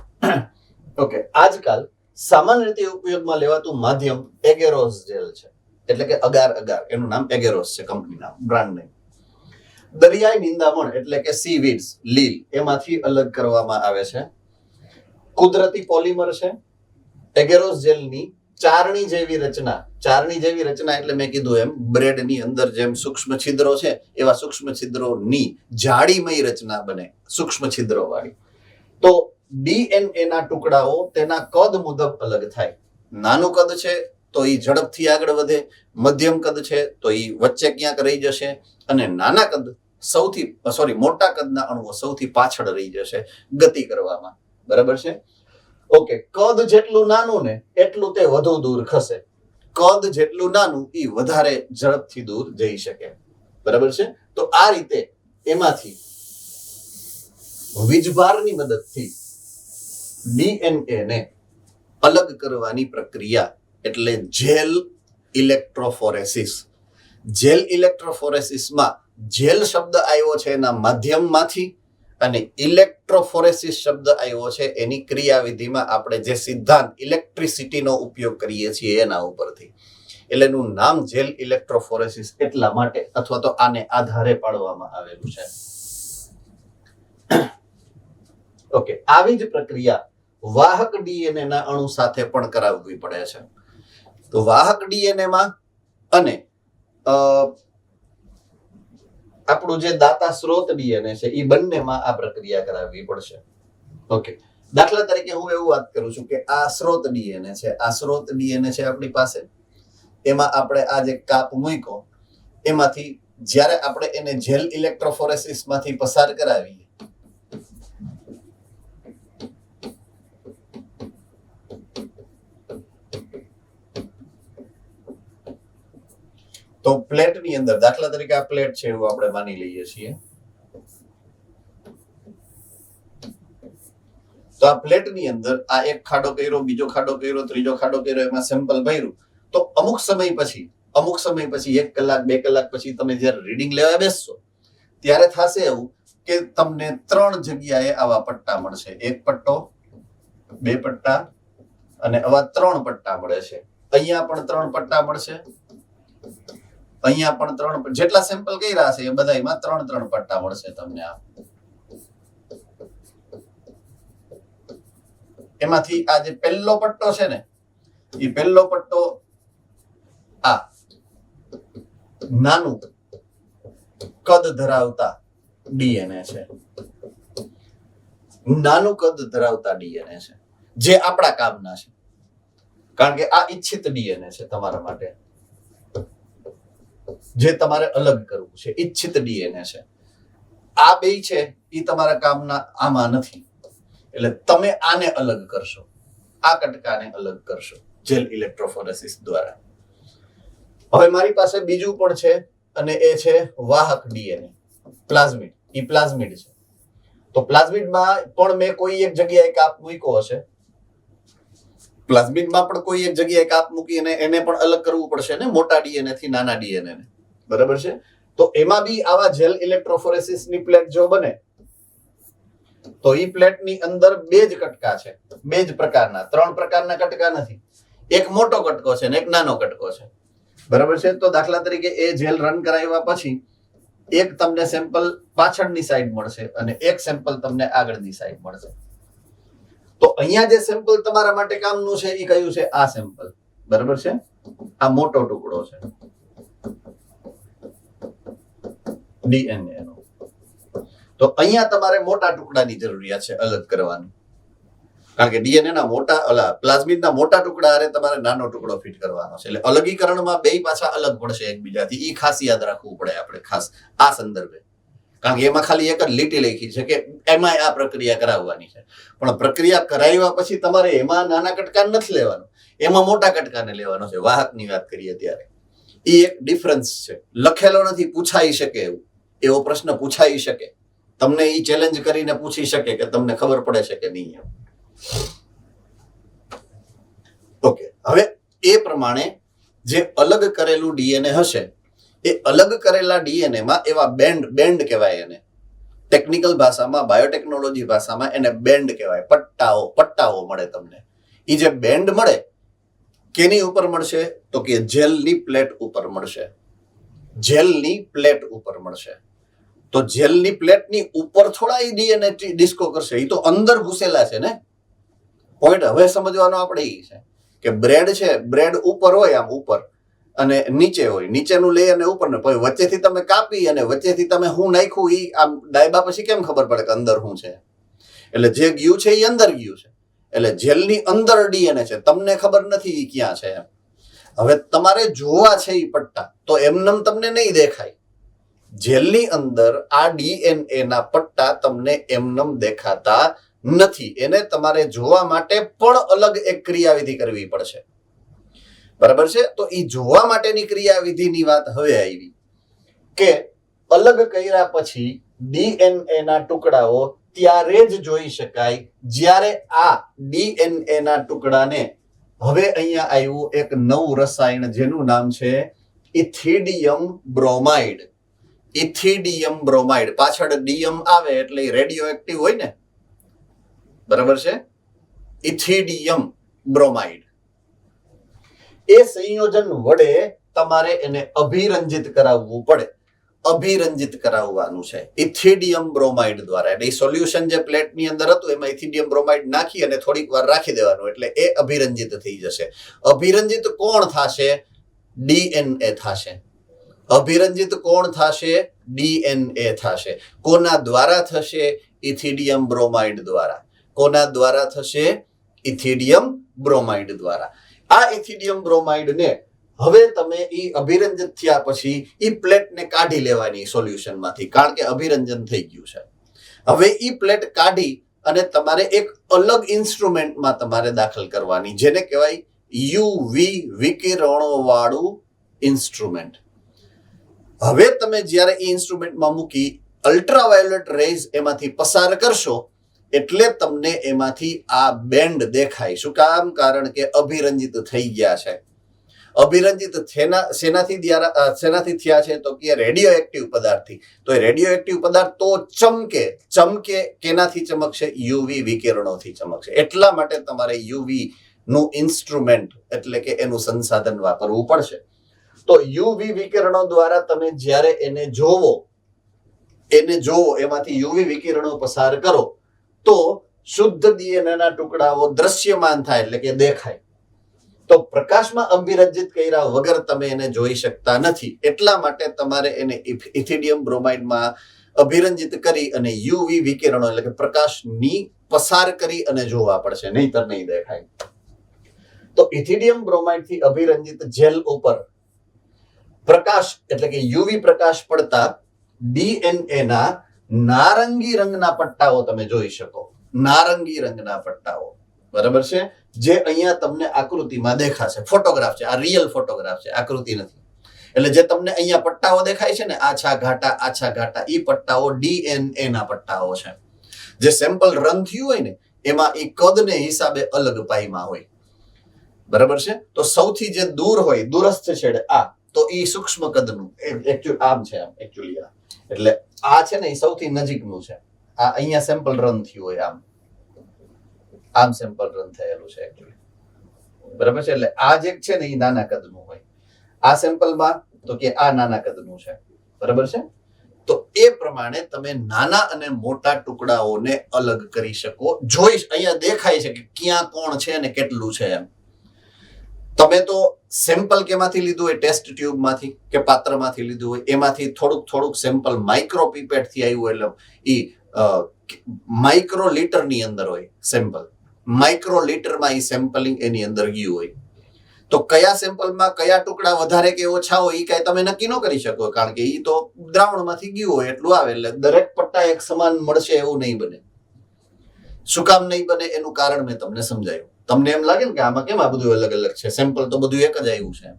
ઓકે. આજકાલ સામાન્ય રીતે ઉપયોગમાં લેવાતું માધ્યમ એગેરોસ જેલ છે, એટલે કે અગાર. એનું નામ એગેરોસ છે, કંપની નામ, બ્રાન્ડ નેમ. દરિયાઈ નિંદામણ એટલે કે સી વીડ્સ, લીલ, એમાંથી અલગ કરવામાં આવે છે. કુદરતી પોલિમર છે. એગેરોસ જેલની ચારણી જેવી રચના એટલે મેં કીધું એમ બ્રેડની અંદર જેમ સૂક્ષ્મ છિદ્રો છે એવા સૂક્ષ્મ છિદ્રોની જાડીમય રચના બને, સૂક્ષ્મ છિદ્રો વાળી. તો ડીએનએ ના ટુકડાઓ તેના કદ મુજબ અલગ થાય. નાનું કદ છે તો એ ઝડપથી આગળ વધે, મધ્યમ કદ છે તો એ વચ્ચે ક્યાંક રહી જશે અને મોટા કદના અણુઓ સૌથી પાછળ રહી જશે ગતિ કરવામાં. બરાબર છે? ઓકે. કદ જેટલું નાનું ને એટલું તે વધુ દૂર ખસે. કદ જેટલું નાનું એ વધારે ઝડપથી દૂર જઈ શકે. બરાબર છે? તો આ રીતે એમાંથી વીજભારની મદદથી ડીએનએ ને અલગ કરવાની પ્રક્રિયા એટલે જેલ ઇલેક્ટ્રોફોરેસિસ. જેલ ઇલેક્ટ્રોફોરેસિસમાં જેલ શબ્દ આવ્યો છે એના માધ્યમમાંથી અને ઇલેક્ટ્રોફોરેસિસ શબ્દ આવ્યો છે એની ક્રિયાવિધિમાં આપણે જે સિદ્ધાંત ઇલેક્ટ્રિસિટીનો ઉપયોગ કરીએ છીએ એના ઉપરથી. એટલે એનું નામ જેલ ઇલેક્ટ્રોફોરેસિસ એટલા માટે અથવા તો આને આધારે પાડવામાં આવેલું છે. ઓકે. આવી જ પ્રક્રિયા વાહક ડીએનએ ના અણુ સાથે પણ કરાવવી પડે છે. તો વાહક ડીએનએ માં અને આપણું જે દાતા સ્ત્રોત ડીએનએ છે એ બંનેમાં આ પ્રક્રિયા કરાવવી પડશે. ઓકે. દાખલા તરીકે હું એવું વાત કરું છું કે આ સ્ત્રોત ડીએનએ છે, આપણી પાસે. એમાં આપણે આ જે કાપ મૂક્યો એમાંથી જ્યારે આપણે એને જેલ ઇલેક્ટ્રોફોરેસિસ માંથી પસાર કરાવીએ તો પ્લેટની અંદર, દાખલા તરીકે આ પ્લેટ છે એવું આપણે માની લઈએ છીએ. તો આ પ્લેટની અંદર આ એક ખાડો કર્યો, બીજો ખાડો કર્યો, ત્રીજો ખાડો કર્યો, એમાં સેમ્પલ ભર્યું. તો અમુક સમય પછી 1 કલાક 2 કલાક પછી તમે જ્યારે રીડિંગ લેવા બેસશો ત્યારે થશે એવું કે તમને 3 જગ્યાએ આવા પટ્ટા મળશે. 1 પટ્ટો, 2 પટ્ટા અને આવા 3 પટ્ટા મળે છે. અહીંયા પણ 3 પટ્ટા મળશે, અહીંયા પણ 3. જેટલા સેમ્પલ કર્યા છે એ બધામાં 3 પટ્ટા મળશે તમને. આ એમાંથી આ જે પહેલો પટ્ટો છે ને એ પહેલો પટ્ટો આ નાનું કદ ધરાવતા ડીએનએ છે, જે આપણા કામના છે, કારણ કે આ ઈચ્છિત ડીએનએ છે તમારા માટે, જે તમારે અલગ કરવું છે, ઈચ્છિત ડીએનએ છે. આ બે છે એ તમારા કામના આમાં નથી, એટલે તમે આને અલગ કરશો, આ કટકાને અલગ કરશો જેલ ઇલેક્ટ્રોફોરેસિસ દ્વારા. હવે મારી પાસે બીજું પણ છે અને એ છે વાહક ડીએનએ, પ્લાઝમિડ. એ પ્લાઝમિડ છે. તો પ્લાઝમિડમાં પણ મેં કોઈ એક જગ્યાએ કાપ મૂક્યો હશે, પ્લાઝમિડમાં પણ કોઈ એક જગ્યાએ કાપ મૂકી અને એને પણ અલગ કરવું પડશે ને, મોટા ડીએનએ થી નાના ડીએનએ ને. બરાબર છે? તો એમાં બી આવા જેલ ઇલેક્ટ્રોફોરેસિસ ની પ્લેટ જો બને તો ઈ પ્લેટની અંદર બે જ કટકા છે, બે જ પ્રકારના, 3 પ્રકારના કટકા નથી. એક મોટો કટકો છે ને એક નાનો કટકો છે, બરાબર છે. તો દાખલા તરીકે એ જેલ રન કરાવ્યા પછી એક તમને સેમ્પલ પાછળની સાઈડ મળશે અને એક સેમ્પલ તમને આગળની સાઈડ મળશે. તો અહીંયા જે સેમ્પલ તમારા માટે કામનું છે એ કયું છે? આ સેમ્પલ, બરાબર છે. આ મોટો ટુકડો છે ડીએનએ નો. તો અહીંયા તમારે મોટા ટુકડાની જરૂરિયાત છે અલગ કરવાની, કારણ કે ડીએનએ ના મોટા પ્લાઝમિડના મોટા ટુકડા હારે તમારે નાનો ટુકડો ફિટ કરવાનો છે. એટલે અલગીકરણમાં બે પાછા અલગ પડશે એકબીજાથી. એ ખાસ યાદ રાખવું પડે આપણે, ખાસ આ સંદર્ભે, કારણ કે એમાં ખાલી એક જ લીટી લખી છે કે એમાં આ પ્રક્રિયા કરાવવાની છે. પણ પ્રક્રિયા કરાવ્યા પછી તમારે એમાં નાના કટકા નથી લેવાનું, એમાં મોટા કટકાને લેવાનો છે. વાહકની વાત કરીએ ત્યારે એ એક ડિફરન્સ છે. લખેલો નથી, પૂછાઈ શકે એવો પ્રશ્ન પૂછાઈ શકે, તમને એ ચેલેન્જ કરીને પૂછી શકે કે તમને ખબર પડે છે કે નહીં. ઓકે, હવે એ પ્રમાણે જે અલગ કરેલું ડીએનએ હશે એ અલગ કરેલા ડીએનએ માં એવા બેન્ડ કહેવાય, એને ટેકનિકલ ભાષામાં, બાયોટેકનોલોજી ભાષામાં એને બેન્ડ કહેવાય. પટ્ટાઓ મળે તમને. એ જે બેન્ડ મળે કેની ઉપર મળશે? તો કે જેલની પ્લેટ ઉપર મળશે. જેલની પ્લેટ ઉપર મળશે. તો જેલની પ્લેટની ઉપર થોડા એ ડીએનએ ડિસ્કો કરશે, એ તો અંદર ઘૂસેલા છે ને. પોઈન્ટ હવે સમજવાનો આપણે એ છે કે બ્રેડ છે, બ્રેડ ઉપર હોય, આમ ઉપર, અને નીચે હોય, નીચેનું લે અને ઉપર ને પછી વચ્ચેથી તમે કાપી અને વચ્ચેથી તમે શું નાખ્યું ઈ આમ ડાયબા પછી કેમ ખબર પડે કે અંદર શું છે? એટલે જે ગયું છે એ અંદર ગયું છે. એટલે જેલની અંદર ડીએનએ છે, તમને ખબર નથી ઈ ક્યાં છે એમ. હવે તમારે જોવા છે ઈ પટ્ટા, તો એમનેમ તમને નહીં દેખાય. જેલની અંદર આ ડીએનએ ના પટ્ટા તમને એમનેમ દેખાતા નથી. એને તમારે જોવા માટે પણ અલગ એક ક્રિયાવિધિ કરવી પડશે, બરાબર છે. તો એ જોવા માટેની ક્રિયાવિધિની વાત હવે આવી કે અલગ કર્યા પછી ડીએનએ ના ટુકડાઓ ત્યારે જ જોઈ શકાય જ્યારે આ ડીએનએ ના ટુકડાને, હવે અહીંયા આવ્યું એક નવું રસાયણ જેનું નામ છે ઇથિડિયમ બ્રોમાઇડ. ઇથિડિયમ બ્રોમાઇડ, પાછળ ડીએમ આવે એટલે રેડિયો એક્ટિવ હોય ને, બરાબર છે. ઇથિડિયમ બ્રોમાઇડ, એ સંયોજન વડે તમારે એને અભિરંજિત કરાવવું પડે. અભિરંજિત કરાવવાનું છે ઇથિડિયમ બ્રોમાઇડ દ્વારા. એટલે એ સોલ્યુશન જે પ્લેટની અંદર હતું એમાં ઇથિડિયમ બ્રોમાઇડ નાખી અને થોડીક વાર રાખી દેવાનું, એટલે એ અભિરંજિત થઈ જશે. અભિરંજિત કોણ થશે? ડીએનએ થશે. અભિરંજિત કોણ થશે? ડીએનએ થશે. કોના દ્વારા થશે? ઇથિડિયમ બ્રોમાઇડ દ્વારા. કોના દ્વારા થશે? ઇથિડિયમ બ્રોમાઇડ દ્વારા. આ ઇથિડિયમ બ્રોમાઇડને હવે તમે ઈ અભિરંજિત થયા પછી ઈ પ્લેટને કાઢી લેવાની સોલ્યુશનમાંથી, કારણ કે અભિરંજન થઈ ગયું છે. હવે ઈ પ્લેટ કાઢી અને તમારે એક અલગ ઇન્સ્ટ્રુમેન્ટમાં તમારે દાખલ કરવાની, જેને કહેવાય યુવી વિકિરણો વાળું ઇન્સ્ટ્રુમેન્ટ. હવે તમે જ્યારે ઈ ઇન્સ્ટ્રુમેન્ટમાં મૂકી અલ્ટ્રાવાયોલેટ રેઝ એમાંથી પસાર કરશો એટલે તમને એમાંથી આ બેન્ડ દેખાય. શું કામ? કારણ કે અભિરંજિત થઈ ગયા છે. અભિરંજિત શેનાથી થયા છે? તો કે રેડિયો એક્ટિવ પદાર્થથી. તો એ રેડિયો એક્ટિવ પદાર્થ તો ચમકે કેનાથી ચમકશે? યુવી વિકિરણોથી ચમકશે. એટલા માટે તમારે યુવી નું ઇન્સ્ટ્રુમેન્ટ એટલે કે એનું સંસાધન વાપરવું પડશે. તો યુવી વિકિરણો દ્વારા તમે જ્યારે એને જોવો, એમાંથી યુવી વિકિરણો પસાર કરો તો શુદ્ધ ડીએનએ ના ટુકડાઓ દ્રશ્યમાન થાય, એટલે કે દેખાય. તો પ્રકાશમાં અભિરંજિત કર્યા વગર તમે એને જોઈ શકતા નથી. એટલા માટે તમારે એને ઇથિડિયમ બ્રોમાઇડમાં અભિરંજિત કરી અને યુવી વિકિરણો એટલે કે પ્રકાશની પસાર કરી અને જોવા પડશે, નહીતર નહીં દેખાય. તો ઇથિડિયમ બ્રોમાઇડ થી અભિરંજિત જેલ ઉપર પ્રકાશ એટલે કે યુવી પ્રકાશ પડતા ડીએનએ ના નારંગી રંગના પટ્ટાઓ તમે જોઈ શકો. નારંગી રંગના પટ્ટાઓ, બરાબર છે, જે અહીંયા તમને આકૃતિમાં દેખાશે. ફોટોગ્રાફ છે, આ રિયલ ફોટોગ્રાફ છે, આકૃતિ નથી. એટલે જે તમને અહીંયા પટ્ટાઓ દેખાય છે ને, આછા ઘાટા, ઈ પટ્ટાઓ ડીએનએ ના પટ્ટાઓ છે. જે સેમ્પલ રન થયું હોય ને એમાં એ કદને હિસાબે અલગ પાઈમાં હોય, બરાબર છે. તો સૌથી જે દૂર હોય, દૂરસ્થ છેડે આ, તો ઈ સૂક્ષ્મ કદનું આમ છે, આમ એકચ્યુઅલી આ, એટલે આ છે ને એ સૌથી નજીકનું છે. આ અહીંયા સેમ્પલ રન થયું હોય, આમ સેમ્પલ રન થયેલું છે એકચ્યુઅલી, બરાબર છે. એટલે આ જે છે ને એ નાના કદનું હોય, આ સેમ્પલમાં તો કે આ નાના કદનું છે, બરાબર છે. તો એ પ્રમાણે તમે નાના અને મોટા ટુકડાઓને અલગ કરી શકો. જોઈ અહીંયા દેખાય છે કે ક્યાં કોણ છે અને કેટલું છે એમ. તમે તો સેમ્પલ કેમાંથી લીધું હોય, ટેસ્ટ ટ્યુબમાંથી કે પાત્રમાંથી લીધું હોય, એમાંથી થોડુંક સેમ્પલ માઇક્રો પીપેટ થી આવ્યું, એટલે ઈ માઇક્રો લીટર ની અંદર હોય સેમ્પલ, માઇક્રો લીટરમાં ઈ સેમ્પલિંગ એની અંદર ગયું હોય. તો કયા સેમ્પલમાં કયા ટુકડા વધારે કે ઓછા હોય એ કઈ તમે નક્કી ન કરી શકો, કારણ કે ઈ તો દ્રાવણમાંથી ગયું હોય એટલું આવે. એટલે દરેક પટ્ટા એક સમાન મળશે એવું નહીં બને. શું કામ નહીં બને એનું કારણ મેં તમને સમજાયું. તમને એમ લાગે ને કે આમાં કેમ આ બધું અલગ અલગ છે, સેમ્પલ તો બધું એક જ આવ્યું છે,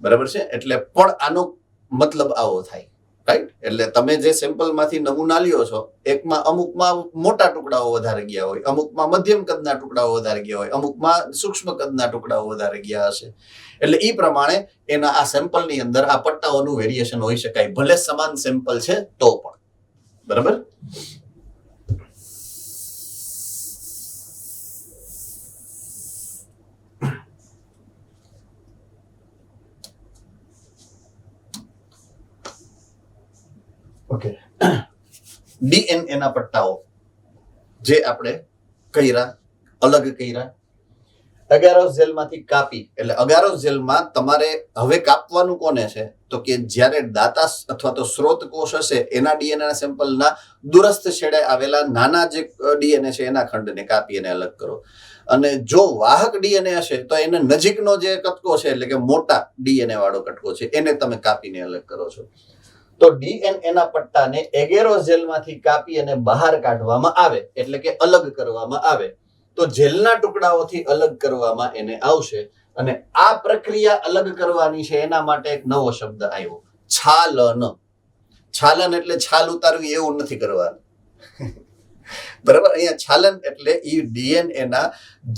બરાબર છે. એટલે પણ આનો મતલબ આવો થાય, રાઈટ. એટલે તમે જે સેમ્પલમાંથી નમૂના લ્યો છો, એકમાં અમુકમાં મોટા ટુકડાઓ વધારે ગયા હોય, અમુકમાં મધ્યમ કદના ટુકડાઓ વધારે ગયા હોય, અમુકમાં સૂક્ષ્મ કદના ટુકડાઓ વધારે ગયા હશે. એટલે એ પ્રમાણે એના આ સેમ્પલની અંદર આ પટ્ટાઓનું વેરિએશન હોઈ શકાય, ભલે સમાન સેમ્પલ છે તો પણ, બરાબર. ઓકે, ડીએનએ ના પટ્ટાઓ જે આપણે કર્યા, અલગ કર્યા, અગારોસ જેલમાંથી કાપી. એટલે અગારોસ જેલમાં તમારે હવે કાપવાનું કોને છે, તો કે જ્યારે દાતા અથવા તો સ્ત્રોત કોષ હશે એના ડીએનએ ના સેમ્પલના દૂરસ્થ છેડે આવેલા નાના જે ડીએનએ છે એના ખંડને કાપી અને અલગ કરો. અને જો વાહક ડીએનએ હશે તો એને નજીકનો જે કટકો છે, એટલે કે મોટા ડીએનએ વાળો કટકો છે, એને તમે કાપીને અલગ કરો છો. તો ડીએનએ ના પટ્ટાને એગેરોસ જેલમાંથી કાપી અને બહાર કાઢવામાં આવે, એટલે કે અલગ કરવામાં આવે. તો જેલના ટુકડાઓથી અલગ કરવામાં એને આવશે. અને આ પ્રક્રિયા અલગ કરવાની છે એના માટે એક નવો શબ્દ આવ્યો, છાલન. છાલન એટલે છાલ ઉતારવી એવું નથી કરવાનું, બરાબર. અહીંયા છાલન એટલે ઈ ડીએનએ ના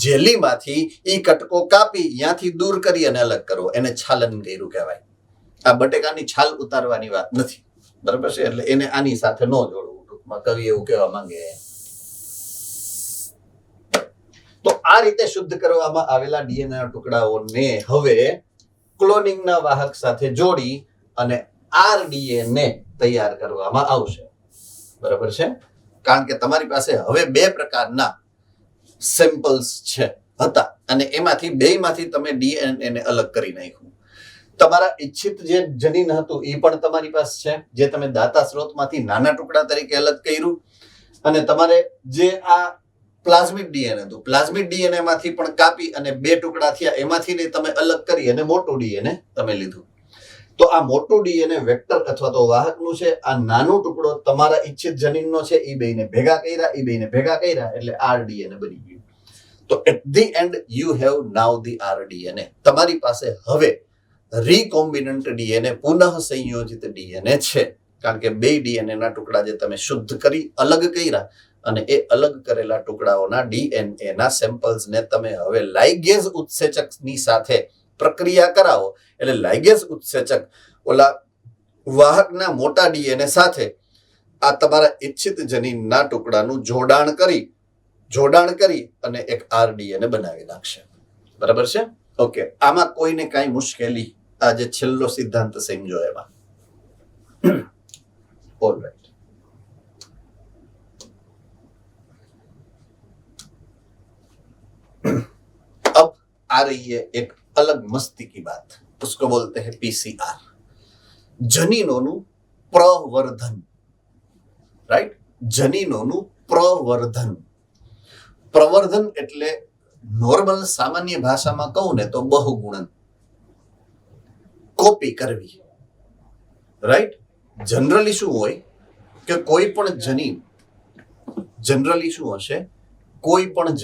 જેલીમાંથી ઈ કટકો કાપી ત્યાંથી દૂર કરી અને અલગ કરવો, એને છાલન કર્યું કહેવાય. આ બટેકાની છાલ ઉતારવાની વાત નથી, બરાબર છે. એટલે એને આની સાથે ન જોડવું, ટૂંકમાં કવિ એવું કહેવા માંગે. તો આ રીતે શુદ્ધ કરવામાં આવેલા ડીએનએ ના ટુકડાઓને હવે ક્લોનિંગના વાહક સાથે જોડી અને આરડીએનએ તૈયાર કરવામાં આવશે, બરાબર છે. કારણ કે તમારી પાસે હવે બે પ્રકારના સેમ્પલ્સ હતા અને એમાંથી બેમાંથી તમે ડીએનએ ને અલગ કરી નાખ્યું. તમારા ઈચ્છિત જે જનીન હતું એ પણ તમારી પાસે છે, જે તમે દાતા સ્ત્રોતમાંથી નાના ટુકડા તરીકે અલગ કર્યું. અને તમારે જે આ પ્લાઝમિક ડીએનએ હતું, પ્લાઝમિક ડીએનએ માંથી પણ કાપી અને બે ટુકડા થયા, એમાંથી તમે અલગ કરી અને મોટું ડીએનએ તમે લીધું. તો આ મોટું ડીએનએ વેક્ટર અથવા તો વાહકનું છે, આ નાનો ટુકડો તમારા ઈચ્છિત જનીનનો છે, એ બેને ભેગા કર્યા એટલે આરડીએનએ બની ગયું. તો at the end you have now the rDNA. તમારી પાસે હવે રીકોમ્બિનન્ટ ડીએનએ, પુનઃ સંયોજિત ડીએનએ છે. કારણ કે બે ડીએનએ ના ટુકડા જે તમે શુદ્ધ કરી અલગ કર્યા અને એ અલગ કરેલા ટુકડાઓના ડીએનએ ના સેમ્પલ્સને તમે હવે લાઇગેઝ ઉત્સેચકની સાથે પ્રક્રિયા કરાવો. એટલે લાઇગેઝ ઉત્સેચક ઓલા વાહકના મોટા ડીએનએ સાથે આ તમારા ઈચ્છિત જનીનના ટુકડાનું જોડાણ કરી અને એક આરડીએનએ બનાવી નાખશે, બરાબર છે. ઓકે, આમાં કોઈને કઈ મુશ્કેલી, આ જે છેલ્લો સિદ્ધાંત સમજો એમાં. ઓલરાઈટ, अब आ रही है एक अलग मस्ती की बात, उसको बोलते हैं पीसीआर, जनीनोનું પ્રવર્ધન. રાઈટ, જનીનોનું પ્રવર્ધન એટલે નોર્મલ સામાન્ય ભાષામાં કહું ને તો બહુગુણન, કોપી કરવી. રાઈટ, જનરલી શું હોય કે કોઈ પણ જનીન, જનરલી શું હશે, કોઈ પણ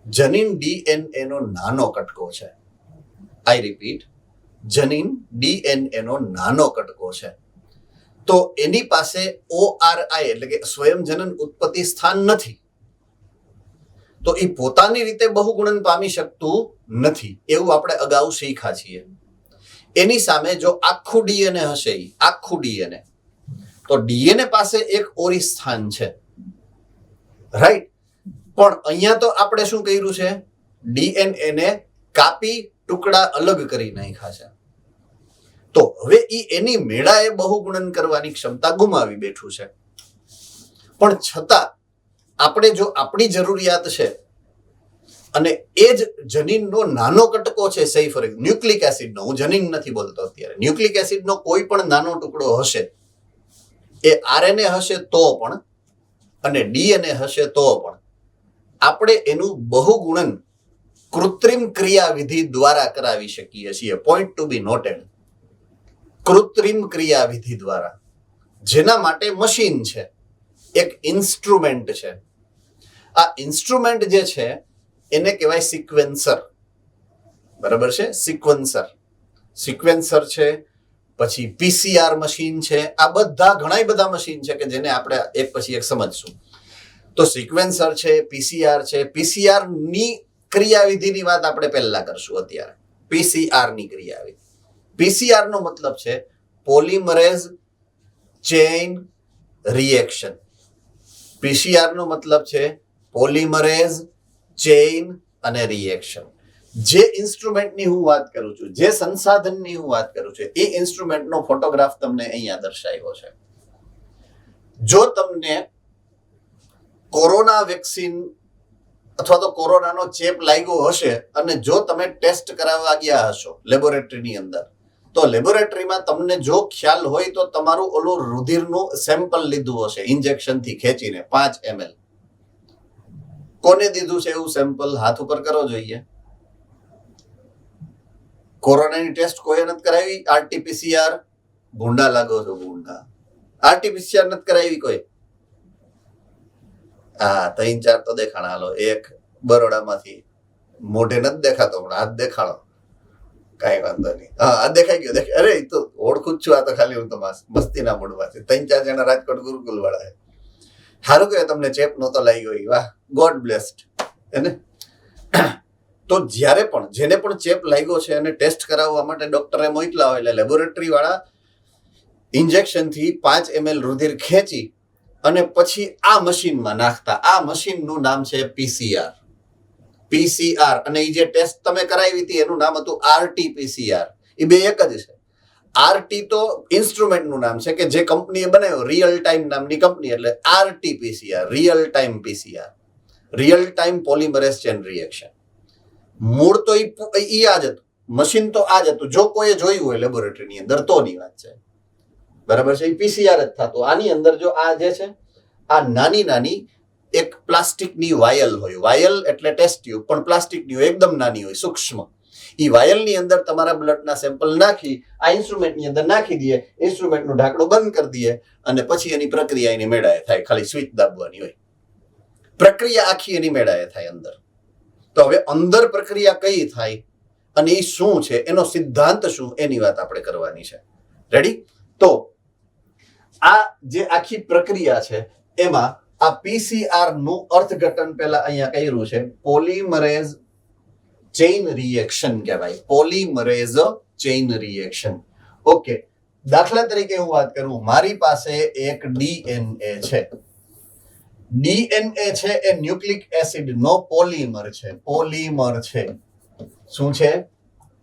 જનીન ડીએનએ નો નાનો કટકો છે. આઈ રિપીટ, જનીન ડીએનએ નો નાનો કટકો છે. તો એની પાસે ઓઆરઆઈ એટલે કે સ્વયં જનન ઉત્પત્તિ સ્થાન નથી. તો એ પોતાની રીતે બહુગુણન પામી શકતું નથી, એવું આપણે અગાઉ શીખ્યા છીએ. એની સામે જો આખું ડીએનએ હશે, આખું ડીએનએ તો ડીએનએ પાસે એક ઓરી સ્થાન છે, રાઈટ? પણ અહીંયા તો આપણે શું કર્યું છે? ડીએનએ ને કાપી ટુકડા અલગ કરી નાખ્યા છે. તો હવે એની મેળાએ બહુગુણન કરવાની ક્ષમતા ગુમાવી બેઠું છે. પણ છતાં આપણે જો આપણી જરૂરિયાત છે અને એ જ જનીનનો નાનો કટકો છે, સહી ફરક ન્યુક્લિક એસિડનો, હું જનીન નથી બોલતો અત્યારે, ન્યુક્લિક એસિડનો કોઈ પણ નાનો ટુકડો હશે, એ આરએનએ હશે તો પણ અને ડીએનએ હશે તો પણ આપણે એનું બહુગુણન કૃત્રિમ ક્રિયાવિધિ દ્વારા કરાવી શકીએ છીએ. પોઈન્ટ ટુ બી નોટેડ. કૃત્રિમ ક્રિયાવિધિ દ્વારા, જેના માટે મશીન છે, એક ઇન્સ્ટ્રુમેન્ટ છે. આ ઇન્સ્ટ્રુમેન્ટ જે છે એને કહેવાય સિક્વેન્સર. બરાબર છે? સિક્વેન્સર છે, પછી પીસીઆર મશીન છે. આ બધા ઘણા બધા મશીન છે કે જેને આપણે એક પછી એક સમજશું. તો સિક્વેન્સર છે, પીસીઆર છે. પીસીઆર ની ક્રિયાવિધિની વાત આપણે પહેલા કરશું અત્યારે. પીસીઆર ની ક્રિયાવિધિ. પીસીઆર નો મતલબ છે પોલિમરેઝ ચેઇન રિએક્શન. પીસીઆર નો મતલબ છે પોલિમરેઝ ચેઇન અને રિએક્શન. જે ઇન્સ્ટ્રુમેન્ટની હું વાત કરું છું, જે સંસાધનની હું વાત કરું છું, એ ઇન્સ્ટ્રુમેન્ટનો ફોટોગ્રાફ તમને અહીંયા દર્શાવ્યો છે. જો તમને કોરોના વેક્સિન અથવા તો કોરોનાનો ચેપ લાગ્યો હશે અને જો તમે ટેસ્ટ કરાવવા ગયા હશો લેબોરેટરીની અંદર, તો લેબોરેટરીમાં તમને જો ખ્યાલ હોય તો તમારું ઓલું રુધિરનું સેમ્પલ લીધું હશે ઇન્જેક્શનથી ખેંચીને 5 ml. કોને દીધું છે એવું સેમ્પલ? હાથ ઉપર કરો જોઈએ. કોરોનાની ટેસ્ટ કોઈ નથી કરાવી? આરટીપીસીઆર? ભૂંડા લાગો છો, ભૂંડા. આરટીપીસીઆર નથી કરાવી કોઈ? હા, 3-4 તો દેખાણા. હાલો, એક બરોડામાંથી મોઢે નથી દેખાતો, પણ હાથ દેખાડો. કઈ વાંધો નહીં. હા, આ દેખાઈ ગયો. અરે એ તો ઓળખું જ છું. આ તો ખાલી હું તો મસ્તીના મૂડમાંથી 3-4 જણા રાજકોટ ગુરુકુલ વાળા છે. સારું કે તમને ચેપ નહોતો લાગ્યો. વાહ, ગોડ બ્લેસ્ડ. એને તો જ્યારે પણ જેને પણ ચેપ લાગ્યો છે અને ટેસ્ટ કરાવવા માટે ડોક્ટરે મોકલા હોય એટલે લેબોરેટરી વાળા ઇન્જેક્શનથી 5 ml રુધિર ખેંચી અને પછી આ મશીનમાં નાખતા. આ મશીનનું નામ છે પીસીઆર. પીસીઆર. અને એ જે ટેસ્ટ તમે કરાવી હતી એનું નામ હતું આરટીપીસીઆર. એ બે એક જ છે. આરટી તો ઇન્સ્ટ્રુમેન્ટનું નામ છે કે જે કંપનીએ બનાવ્યો, રિયલ ટાઈમ નામની કંપની, એટલે RTPCR, real time PCR, real time polymerase chain reaction. મૂળ તો ઈ આ જ હતું, મશીન તો આ જ હતું. જો કોઈએ જોયું હોય લેબોરેટરીની અંદર તોની વાત છે. બરાબર છે? એ પીસીઆર જ થતું. આની અંદર જો આ જે છે, આ નાની નાની એક પ્લાસ્ટિકની વાયલ હોય. વાયલ એટલે ટેસ્ટ ટ્યુબ, પણ પ્લાસ્ટિકની હોય, એકદમ નાની હોય, સૂક્ષ્મ. એ વાયલની અંદર તમારા બ્લડના સેમ્પલ નાખી આ ઇન્સ્ટ્રુમેન્ટની અંદર નાખી દઈએ, ઇન્સ્ટ્રુમેન્ટનું ઢાંકણું બંધ કરી દઈએ અને પછી એની પ્રક્રિયા એની મેળાએ થાય. ખાલી સ્વિચ દાબવાની હોય. પ્રક્રિયા આખી એની મેળાએ થાય અંદર. તો હવે અંદર પ્રક્રિયા કઈ થાય અને એ શું છે, એનો સિદ્ધાંત શું, એની વાત આપણે કરવાની છે. રેડી? તો આ જે આખી પ્રક્રિયા છે એમાં આ પીસીઆર નું અર્થઘટન પહેલા અહીંયા કર્યું છે. પોલિમરેઝ ચેઇન રિએક્શન કહેવાય. Polymerase chain reaction. ઓકે, દાખલા તરીકે હું વાત કરું, મારી પાસે એક ડીએનએ છે. ડીએનએ છે એ ન્યુક્લિક એસિડ નો પોલિમર છે. પોલિમર છે. શું છે?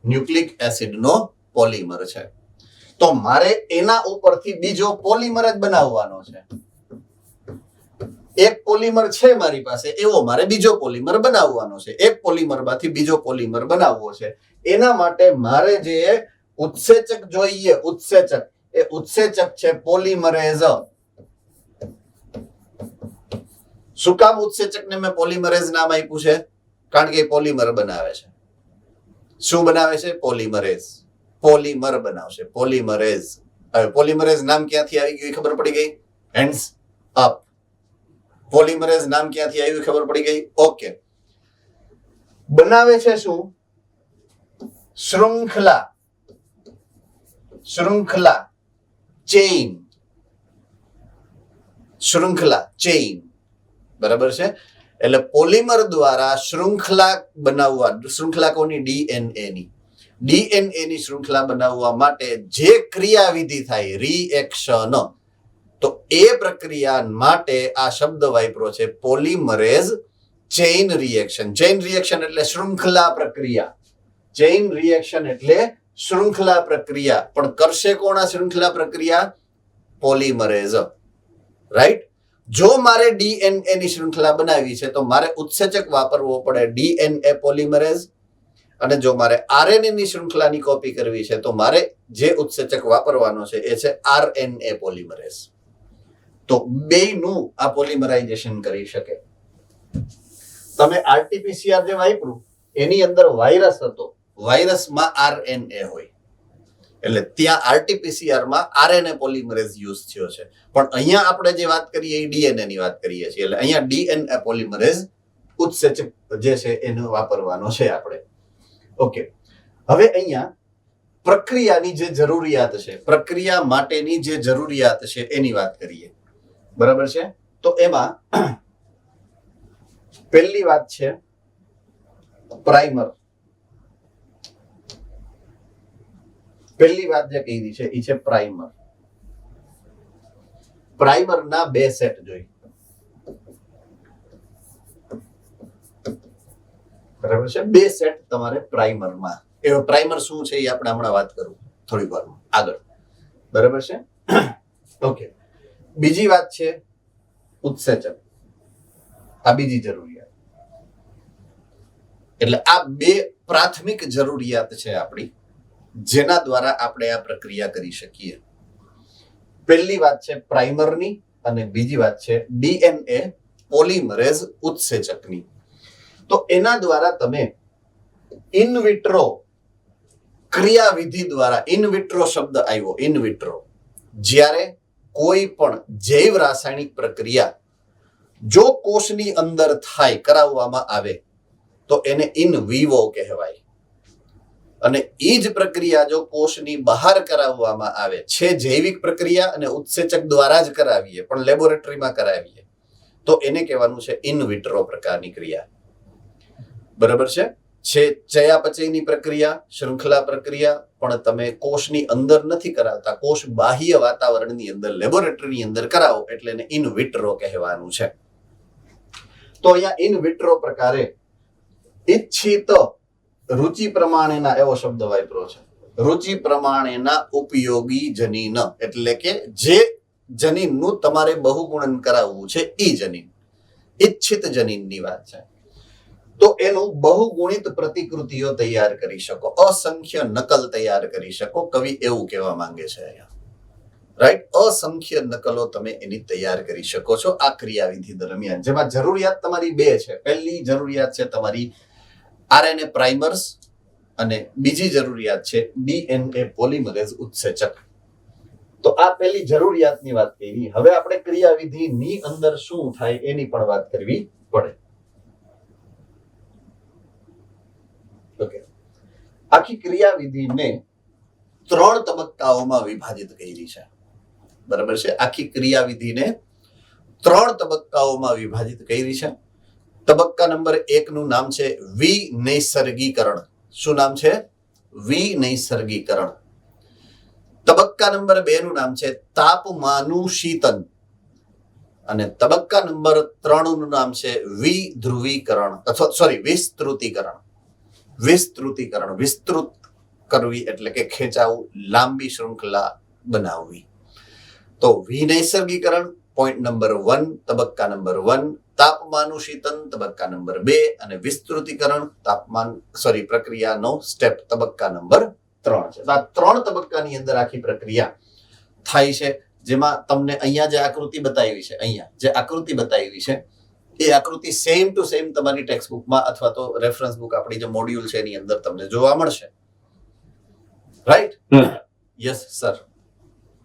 ન્યુક્લિક એસિડ નો પોલિમર છે. તો મારે એના ઉપરથી બીજો પોલિમર જ બનાવવાનો છે. એક પોલિમર છે મારી પાસે, એવો મારે બીજો પોલિમર બનાવવાનો છે. એક પોલિમરમાંથી બીજો પોલિમર બનાવવો છે. એના માટે મારે જે ઉત્સેચક જોઈએ, ઉત્સેચક, એ ઉત્સેચક છે પોલિમરેઝ. શું કામ ઉત્સેચકને મેં પોલિમરેઝ નામ આપ્યું છે? કારણ કે એ પોલિમર બનાવે છે. શું બનાવે છે? પોલિમરેઝ. પોલિમર બનાવશે, પોલિમરેઝ. હવે પોલિમરેઝ નામ ક્યાંથી આવી ગયું ખબર પડી ગઈ? Hands up. પોલિમરેઝ નામ ક્યાંથી આવ્યું ખબર પડી ગઈ? ઓકે. બનાવે છે શું? શૃંખલા. શૃંખલા, ચેઇન. શૃંખલા, ચેઇન. બરાબર છે? એટલે પોલિમર દ્વારા શૃંખલા બનાવવા, શૃંખલા કોની? ડીએનએ ની. ડીએનએ ની શૃંખલા બનાવવા માટે જે ક્રિયાવિધિ થાય, રિએક્શન, તો એ પ્રક્રિયા માટે આ શબ્દ વાપરો છે polymerase chain reaction. Chain reaction એટલે શૃંખલા પ્રક્રિયા. ચેઇન રિએક્શન એટલે શૃંખલા પ્રક્રિયા. પણ કરશે કોણ આ શૃંખલા પ્રક્રિયા? પોલિમરેઝ. રાઈટ? જો મારે ડીએનએ ની શૃંખલા બનાવવી છે તો મારે ઉત્સેચક વાપરવો પડે ડીએનએ પોલિમરેઝ, અને જો મારે આરએનએ ની શૃંખલાની કોપી કરવી છે તો મારે જે ઉત્સેચક વાપરવાનો છે એ છે આરએનએ પોલિમરેઝ. તો બેયનું આ પોલિમરાઇઝેશન કરી શકે. તમે આરટીપીસીઆર જે વાપર્યું એની અંદર વાયરસ હતો, વાયરસમાં આરએનએ હોય, એટલે ત્યાં આરટીપીસીઆર માં આરએનએ પોલિમરેઝ યુઝ થયો છે. પણ અહીંયા આપણે જે વાત કરીએ એ ડીએનએ ની વાત કરીએ છીએ, એટલે અહીંયા ડીએનએ પોલિમરેઝ ઉત્સેચક જે છે એનો વાપરવાનો છે આપણે. ઓકે, હવે અહીંયા પ્રક્રિયાની જે જરૂરિયાત છે, પ્રક્રિયા માટેની જે જરૂરિયાત છે એની વાત કરીએ. બરાબર છે? તો એમાં પહેલી વાત છે પ્રાઇમર. પહેલી વાત જે કીધી છે એ છે પ્રાઇમર. પ્રાઇમરના બે સેટ જોઈ. બરાબર છે? બે સેટ તમારે પ્રાઇમરમાં. એ પ્રાઇમર શું છે એ આપણે હમણાં વાત કરું થોડી વાર આગળ. બરાબર છે? ઓકે, બીજી વાત છે ઉત્સેચક. આ બીજી જરૂરિયાત. એટલે આ બે પ્રાથમિક જરૂરિયાત છે આપણી, જેના દ્વારા આપણે આ પ્રક્રિયા કરી શકીએ. પહેલી વાત છે પ્રાઇમરની અને બીજી વાત છે ડીએનએ પોલિમરેઝ ઉત્સેચકની. તો એના દ્વારા તમે ઇન વિટ્રો ક્રિયાવિધિ દ્વારા, ઇન વિટ્રો શબ્દ આવ્યો, ઇન વિટ્રો, જ્યારે કોઈ પણ જૈવ રાસાયણિક પ્રક્રિયા જો કોષની અંદર થાય, કરાવવામાં આવે તો એને ઇન વિવો કહેવાય. અને એ જ પ્રક્રિયા જો કોષની બહાર કરાવવામાં આવે છે, જૈવિક પ્રક્રિયા અને ઉત્સેચક દ્વારા જ કરાવીએ પણ લેબોરેટરીમાં કરાવીએ તો એને કહેવાનું છે ઇન વિટ્રો પ્રકારની ક્રિયા. બરાબર છે? ચયાપચયની પ્રક્રિયા, શૃંખલા પ્રક્રિયા પણ તમે કોષની અંદર નથી કરાવતા, કોષ બાહ્ય વાતાવરણની અંદર, લેબોરેટરીની અંદર કરાવો એટલે એને ઇન વિટ્રો કહેવાનું છે. તો અહીંયા ઇન વિટ્રો પ્રકારે ઈચ્છિત રુચિ પ્રમાણેના, એવો શબ્દ વાપરો છે, રુચિ પ્રમાણેના ઉપયોગી જનીન, એટલે કે જે જનીનનું તમારે બહુગુણન કરાવવું છે એ જનીન, ઈચ્છિત જનીનની વાત છે. તો એનું બહુગુણિત પ્રતિકૃતિઓ તૈયાર કરી શકો, અસંખ્ય નકલ તૈયાર કરી શકો. કવિ એવું કહેવા માંગે છે અહીંયા. રાઈટ? અસંખ્ય નકલો તમે એની તૈયાર કરી શકો છો આ ક્રિયાવિધિ દરમિયાન, જેમાં જરૂરિયાત તમારી બે છે. પહેલી જરૂરિયાત છે તમારી આરએનએ પ્રાઇમર્સ અને બીજી જરૂરિયાત છે ડીએનએ પોલિમરેઝ ઉત્સેચક. તો આ પહેલી જરૂરિયાતની વાત કરી. હવે આપણે ક્રિયાવિધિની અંદર શું થાય એની પણ વાત કરવી પડે. ઓકે, આખી ક્રિયાવિધિને 3 તબક્કાઓમાં વિભાજિત કરી છે. બરાબર છે? આખી ક્રિયાવિધિને 3 તબક્કાઓમાં વિભાજિત કરી છે. તબક્કા નંબર 1 નું નામ છે વિનૈસર્ગીકરણ. શું નામ છે? વિનૈસર્ગીકરણ. તબક્કા નંબર 2 નું નામ છે તાપમાનુશીતન. અને તબક્કા નંબર 3 નું નામ છે વિધ્રુવીકરણ, અથવા સોરી વિસ્તૃતીકરણ. વિસ્તૃતીકરણ, વિસ્તૃત કરવી એટલે કે ખેંચાવું, લાંબી શૃંખલા બનાવવી. તો વિનૈસર્ગીકરણ પોઈન્ટ નંબર 1, તબક્કા નંબર 1, તાપમાનુશીતન તબક્કા નંબર 2 અને વિસ્તૃતીકરણ પ્રક્રિયાનો સ્ટેપ તબક્કા નંબર 3 છે. આ 3 તબક્કાની અંદર આખી પ્રક્રિયા થાય છે, જેમાં તમને અહીંયા જે આકૃતિ બતાવી છે, અહીંયા જે આકૃતિ બતાવી છે એ આકૃતિ સેમ ટુ સેમ તમારી ટેક્સ્ટ બુકમાં અથવા તો રેફરન્સ બુક, આપણી જે મોડ્યુલ છે એની અંદર તમને જોવા મળશે. રાઈટ? Yes sir.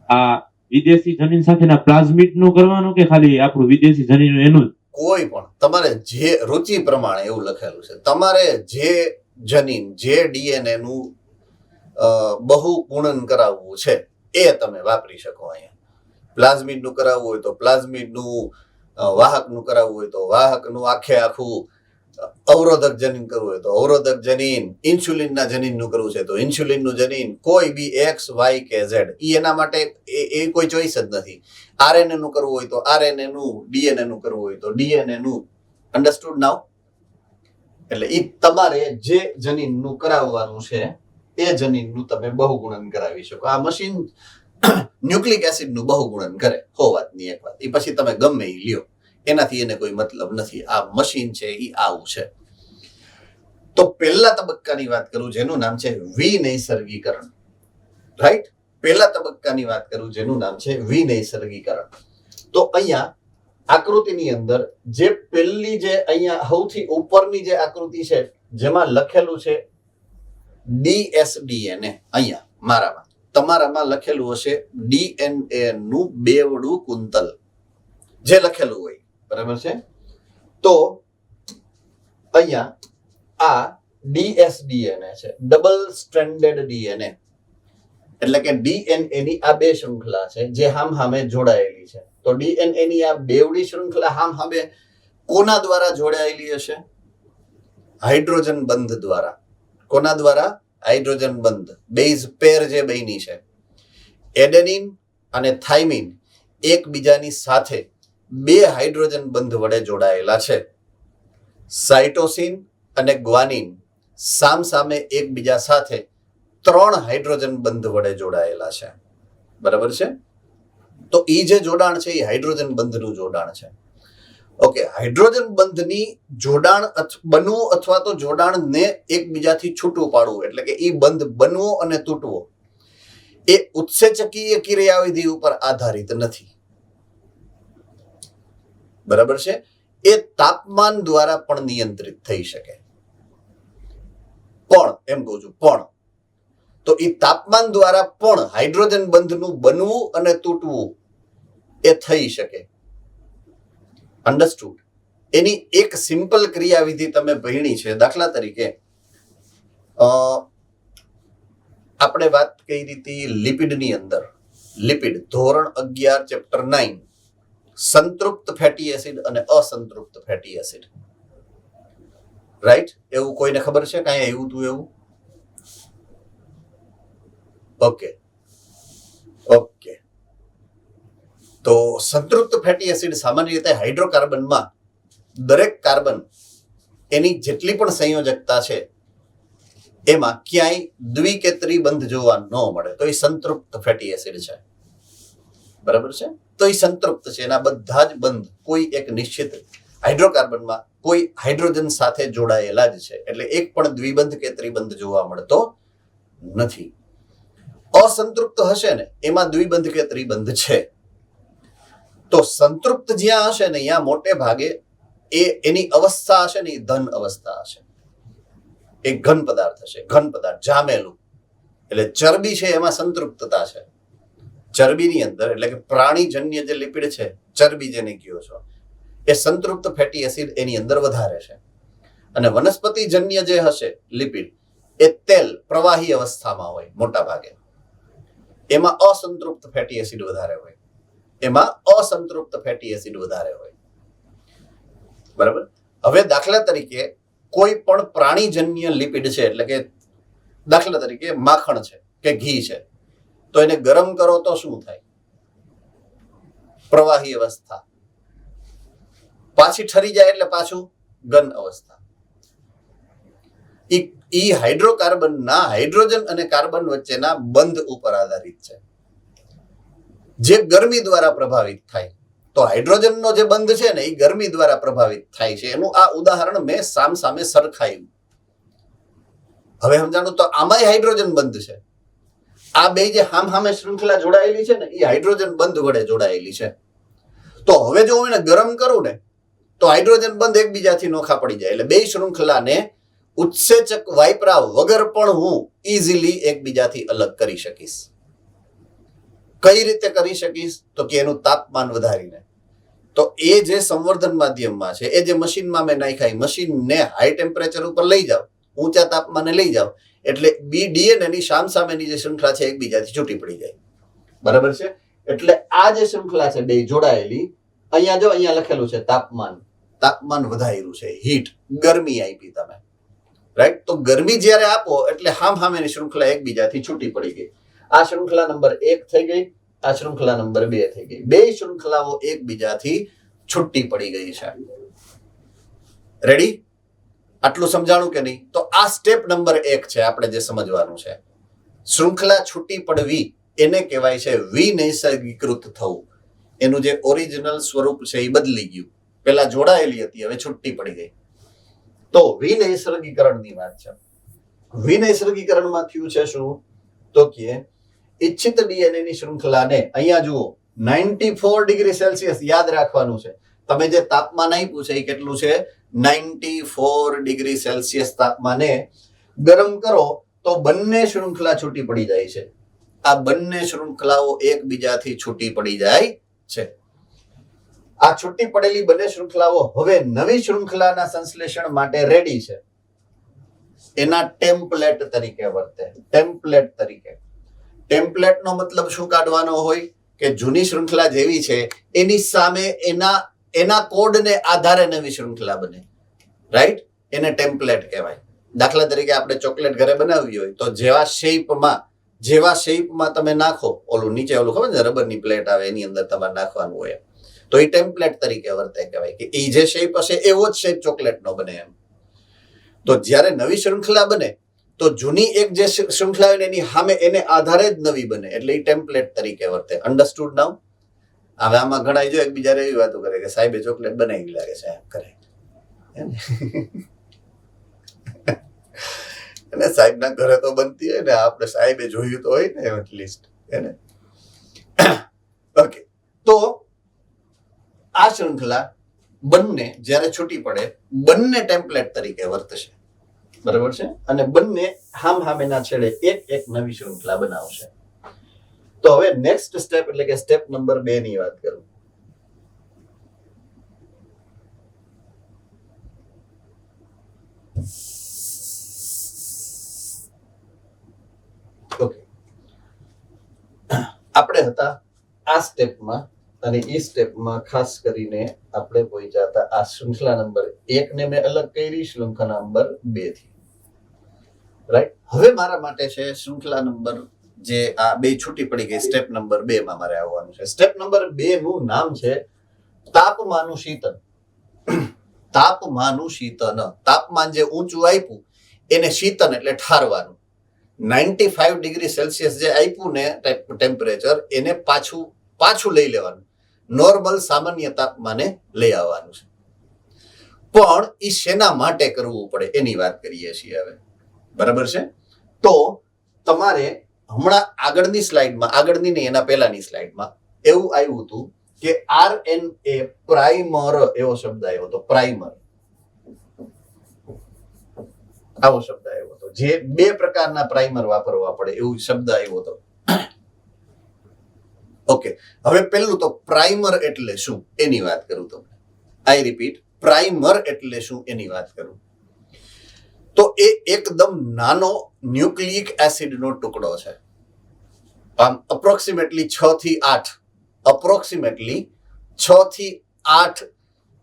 આ વિદેશી જનીન સાથેના પ્લાઝમિડ નું કરવાનું કે ખાલી આપણું વિદેશી જનીન એનું જ? કોઈ પણ તમારે જે રુચિ પ્રમાણે એવું લખેલું છે, તમારે જે જનીન, જે ડીએનએ નું બહુગુણન કરાવવું છે એ તમે વાપરી શકો. અહીંયા પ્લાઝમિડ નું કરાવવું હોય તો પ્લાઝમિડ નું, વાહક નું કરાવવું હોય તો વાહક નું, આખે આખું અવરોધક જનીન કરવું હોય તો અવરોધક જનીન, ઇન્સ્યુલિનના જનીનનું કરવું છે તો ઇન્સ્યુલિનનું જનીન, કોઈ બી એક્સ વાય કે ઝેડ, એના માટે એ કોઈ ચોઈસ જ નથી. આરએનએ નું કરવું હોય તો આરએનએ નું, ડીએનએ નું કરવું હોય તો ડીએનએ નું. અન્ડરસ્ટુડ નાઉ? એટલે એ તમારે જે જનીનનું કરાવવાનું છે એ જનીનનું તમે બહુગુણન કરાવી શકો. આ મશીન ન્યુક્લિક એસિડનું બહુગુણન કરે. હો વાતની એક વાત. એ પછી તમે ગમે એ લ્યો, એનાથી એને કોઈ મતલબ નથી. આ મશીન છે એ આવું છે. તો પહેલા તબક્કાની વાત કરું જેનું નામ છે વિનૈસર્ગીકરણ. રાઈટ? પહેલા તબક્કાની વાત કરું જેનું નામ છે વિનૈસર્ગીકરણ. તો અહીંયા આકૃતિની અંદર જે પહેલી જે અહીંયા સૌથી ઉપરની જે આકૃતિ છે જેમાં લખેલું છે ડીએસડીએનએ, અહીંયા મારામાં, તમારામાં લખેલું હશે ડીએનએ નું બેવડું કુંતલ, જે લખેલું હોય, બરાબર છે? તો અહીંયા આ ડીએસડીએનએ છે, ડબલ સ્ટ્રેન્ડેડ ડીએનએ. એટલે કે ડીએનએ ની આ બે શૃંખલા છે જે હામે જોડાયેલી છે. તો ડીએનએ ની આ બેવડી શૃંખલા હામે કોના દ્વારા જોડાયેલી હશે? હાઇડ્રોજન બંધ દ્વારા. કોના દ્વારા? હાઇડ્રોજન બંધ. બેઝ પેર જે બની છે, એડેનિન અને થાઇમિન એકબીજાની સાથે બે હાઇડ્રોજન બંધ વડે જોડાયેલા છે. સાઇટોસિન અને ગ્વાનિન સામસામે એકબીજા સાથે 3 હાઇડ્રોજન બંધ વડે જોડાયેલા છે. બરાબર છે? તો એ જે જોડાણ છે એ હાઇડ્રોજન બંધનું જોડાણ છે. ઓકે, હાઇડ્રોજન બંધની જોડાણ બનવું અથવા તો જોડાણને એકબીજાથી છૂટું પાડવું, એટલે કે એ બંધ બનવો અને તૂટવો, એ ઉત્સેચકીય ક્રિયાવિધિ ઉપર આધારિત નથી. બરાબર છે? એ તાપમાન દ્વારા પણ નિયંત્રિત થઈ શકે. પણ એમ કહું છું, પણ તો એ તાપમાન દ્વારા પણ હાઇડ્રોજન બંધનું બનવું અને તૂટવું એ થઈ શકે. અન્ડરસ્ટુડ? એની એક સિમ્પલ ક્રિયાવિધિ તમે ભણી છે. દાખલા તરીકે આપણે વાત કરી હતી લિપિડની અંદર, લિપિડ ધોરણ 11 ચેપ્ટર 9, સંતૃપ્ત ફેટી એસિડ અને અસંતૃપ્ત ફેટી એસિડ. રાઈટ? એવું કોઈને ખબર છે કાંઈ આવ્યું હતું એવું? Okay okay. તો સંતૃપ્ત ફેટી એસિડ સામાન્ય રીતે હાઇડ્રોકાર્બનમાં દરેક કાર્બન એની જેટલી પણ સંયોજકતા છે એમાં ક્યાંય દ્વિ કે ત્રિબંધ જોવા ન મળે તો એ સંતૃપ્ત ફેટી એસિડ છે. બરાબર છે? તો એ સંતૃપ્ત છે, એના બધા જ બંધ કોઈ એક નિશ્ચિત હાઇડ્રોકાર્બનમાં કોઈ હાઇડ્રોજન સાથે જોડાયેલા જ છે. એટલે એક પણ દ્વિબંધ કે ત્રિબંધ જોવા મળતો નથી. અસંતૃપ્ત હશે ને એમાં દ્વિબંધ કે ત્રિબંધ છે. તો સંતૃપ્ત જ્યાં હશે ને ત્યાં મોટે ભાગે એની અવસ્થા હશે ને એ ધન અવસ્થા હશે. એક ઘન પદાર્થ હશે, ઘન પદાર્થ જામેલું. એટલે ચરબી છે એમાં સંતૃપ્તતા છે. ચરબીની અંદર, એટલે કે પ્રાણીજન્ય જે લિપિડ છે, ચરબી જેને કહો છો, એ સંતૃપ્ત ફેટી એસિડ એની અંદર વધારે છે. અને વનસ્પતિજન્ય જે હશે લિપિડ, એ તેલ પ્રવાહી અવસ્થામાં હોય મોટા ભાગે. એમાં અસંતૃપ્ત ફેટી એસિડ વધારે હોય. એમાં અસંતૃપ્ત ફેટી એસિડ વધારે હોય. બરાબર? હવે દાખલા તરીકે કોઈ પણ પ્રાણીજન્ય લિપિડ છે, એટલે કે દાખલા તરીકે માખણ છે કે ઘી છે, તો એને ગરમ કરો તો શું થાય? પ્રવાહી અવસ્થા. પાછી ઠરી જાય એટલે પાછું ઘન અવસ્થા. ઈ હાઇડ્રોકાર્બનના હાઇડ્રોજન અને કાર્બન વચ્ચેના બંધ ઉપર આધારિત છે, જે ગરમી દ્વારા પ્રભાવિત થાય. તો હાઇડ્રોજનનો જે બંધ છે ને એ ગરમી દ્વારા પ્રભાવિત થાય છે. એનું આ ઉદાહરણ મેં સામે સરખાયું. હવે સમજાણું? તો આમાંય હાઇડ્રોજન બંધ છે. આ બે જે હામે શૃંખલા જોડાયેલી છે ને એ હાઇડ્રોજન બંધ વડે જોડાયેલી છે. તો હવે જો હું એને ગરમ કરું ને તો હાઇડ્રોજન બંધ એકબીજાથી નોખા પડી જાય. એટલે બે શૃંખલાને ઉત્સેચક વાઇપરા વગર પણ હું ઇઝીલી એકબીજાથી અલગ કરી શકીશ. કઈ રીતે કરી શકીશ? તો કે એનું તાપમાન વધારીને. તો એ જે સંવર્ધન માધ્યમમાં છે, એ જે મશીનમાં મેં નાખ્યા, મશીનને હાઈ ટેમ્પરેચર ઉપર લઈ જાવ, ઊંચા તાપમાને લઈ જાવ, એટલે ડીએનએ ની સામેની જે શૃંખલા છે એકબીજાથી છૂટી પડી જાય. બરાબર છે? એટલે આ જે શૃંખલા છે બે જોડાયેલી, અહીંયા જો અહીંયા લખેલું છે તાપમાન, તાપમાન વધાર્યું છે, હીટ, ગરમી આપી તમે, રાઈટ? તો ગરમી જ્યારે આપો એટલે હામેની શૃંખલા એકબીજાથી છૂટી પડી ગઈ. આ શૃંખલા નંબર 1 થઈ ગઈ, આ શૃંખલા નંબર 2 થઈ ગઈ. બે શૃંખલાઓ એકબીજાથી છૂટી પડી ગઈ છે. રેડી? આટલું સમજાણું કે નહીં? તો આ સ્ટેપ નંબર 1 છે આપણે જે સમજવાનું છે. શૃંખલા છૂટી પડવી એને કહેવાય છે વિનૈસર્ગીકૃત થવું. એનું જે ઓરિજિનલ સ્વરૂપ છે એ બદલી ગયું. પેલા જોડાયેલી હતી, હવે છૂટી પડી ગઈ. તો વિનૈસર્ગીકરણની વાત છે. વિનૈસર્ગીકરણમાં થયું છે શું? તો કે ઇચ્છિત ડીએનએ ની શૃંખલાને અહીંયા જુઓ 94 ડિગ્રી સેલ્સિયસ યાદ રાખવાનું છે. તમે જે તાપમાન આપ્યું છે એ કેટલું છે? 94 ડિગ્રી સેલ્સિયસ તાપમાને ગરમ કરો તો બંને શૃંખલા છૂટી પડી જાય છે. આ બંને શૃંખલાઓ એકબીજાથી છૂટી પડી જાય છે. આ છૂટી પડેલી બંને શૃંખલાઓ હવે નવી શૃંખલાના સંશ્લેષણ માટે રેડી છે. એના ટેમ્પલેટ તરીકે વર્તે. ટેમ્પલેટ તરીકે. ટેમ્પલેટનો મતલબ શું કાઢવાનો હોય? કે જૂની શૃંખલા જેવી છે એની સામે એના કોડને આધારે નવી શૃંખલા બને, રાઈટ? એને ટેમ્પલેટ કહેવાય. દાખલા તરીકે આપણે ચોકલેટ ઘરે બનાવવી હોય તો જેવા શેપમાં તમે નાખો, ઓલું નીચે ઓલું ખબર ને રબરની પ્લેટ આવે એની અંદર તમારે નાખવાનું હોય, તો એ ટેમ્પલેટ તરીકે વર્તે કહેવાય કે એ જે શેપ હશે એવો જ શેપ ચોકલેટનો બને એમ. તો જ્યારે નવી શૃંખલા બને તો જૂની એક જે શૃંખલા હોય એની સામે એને આધારે જ નવી બને, એટલે એ ટેમ્પલેટ તરીકે વર્તે. અન્ડરસ્ટુડ નાઉ? હવે આમાં ઘણા જો એકબીજા એવી વાતો કરે કે સાહેબે ચોકલેટ બનાવી લાગે છે એમ કરે, અને સાહેબના ઘરે તો બનતી હોય ને, આપણે સાહેબે જોયું તો હોય ને એટલીસ્ટ એને. ઓકે, તો આ શૃંખલા બંને જ્યારે છૂટી પડે બંને ટેમ્પલેટ તરીકે વર્તશે, બરાબર છે? અને બંને હામેના છેડે એક નવી શૃંખલા બનાવશે. તો હવે નેક્સ્ટ સ્ટેપ એટલે કે સ્ટેપ નંબર 2 ની વાત કરું. ઓકે, આપણે હતા આ સ્ટેપમાં અને એ સ્ટેપમાં ખાસ કરીને આપણે પહોંચ્યા હતા આ શૃંખલા નંબર 1 ને મેં અલગ કરી, શૃંખલા નંબર 2 થી, રાઈટ? હવે મારા માટે છે શૃંખલા નંબર જે આ બે છૂટી પડી ગઈ, સ્ટેપ નંબર 2 માં મારે આવવાનું છે. સ્ટેપ નંબર 2 નું નામ છે તાપમાનું શીતન. તાપમાનું શીતન. તાપમાન જે ઊંચું આપ્યું એને શીતન એટલે ઠારવાનું. 95 ડિગ્રી સેલ્સિયસ જે આપ્યું ને ટેમ્પરેચર, એને પાછું લઈ લેવાનું, નોર્મલ સામાન્ય તાપમાને લઈ આવવાનું છે. પણ એ શેના માટે કરવું પડે એની વાત કરીએ છીએ હવે, બરાબર છે? તો તમારે હમણાં આગળની નહીં એના પહેલાની સ્લાઇડમાં એવું આવ્યું હતું કે RNA પ્રાઇમર એવો શબ્દ આવ્યો હતો. પ્રાઇમર આવો શબ્દ આવ્યો હતો, જે 2 પ્રકારના પ્રાઇમર વાપરવા પડે એવું શબ્દ આવ્યો હતો. ઓકે, હવે પહેલું તો પ્રાઇમર એટલે શું એની વાત કરું તમને. આઈ રિપીટ, પ્રાઇમર એટલે શું એની વાત કરું. તો એ એકદમ નાનો ન્યુક્લિક એસિડનો ટુકડો છે. આમ અપ્રોક્સિમેટલી 6 થી 8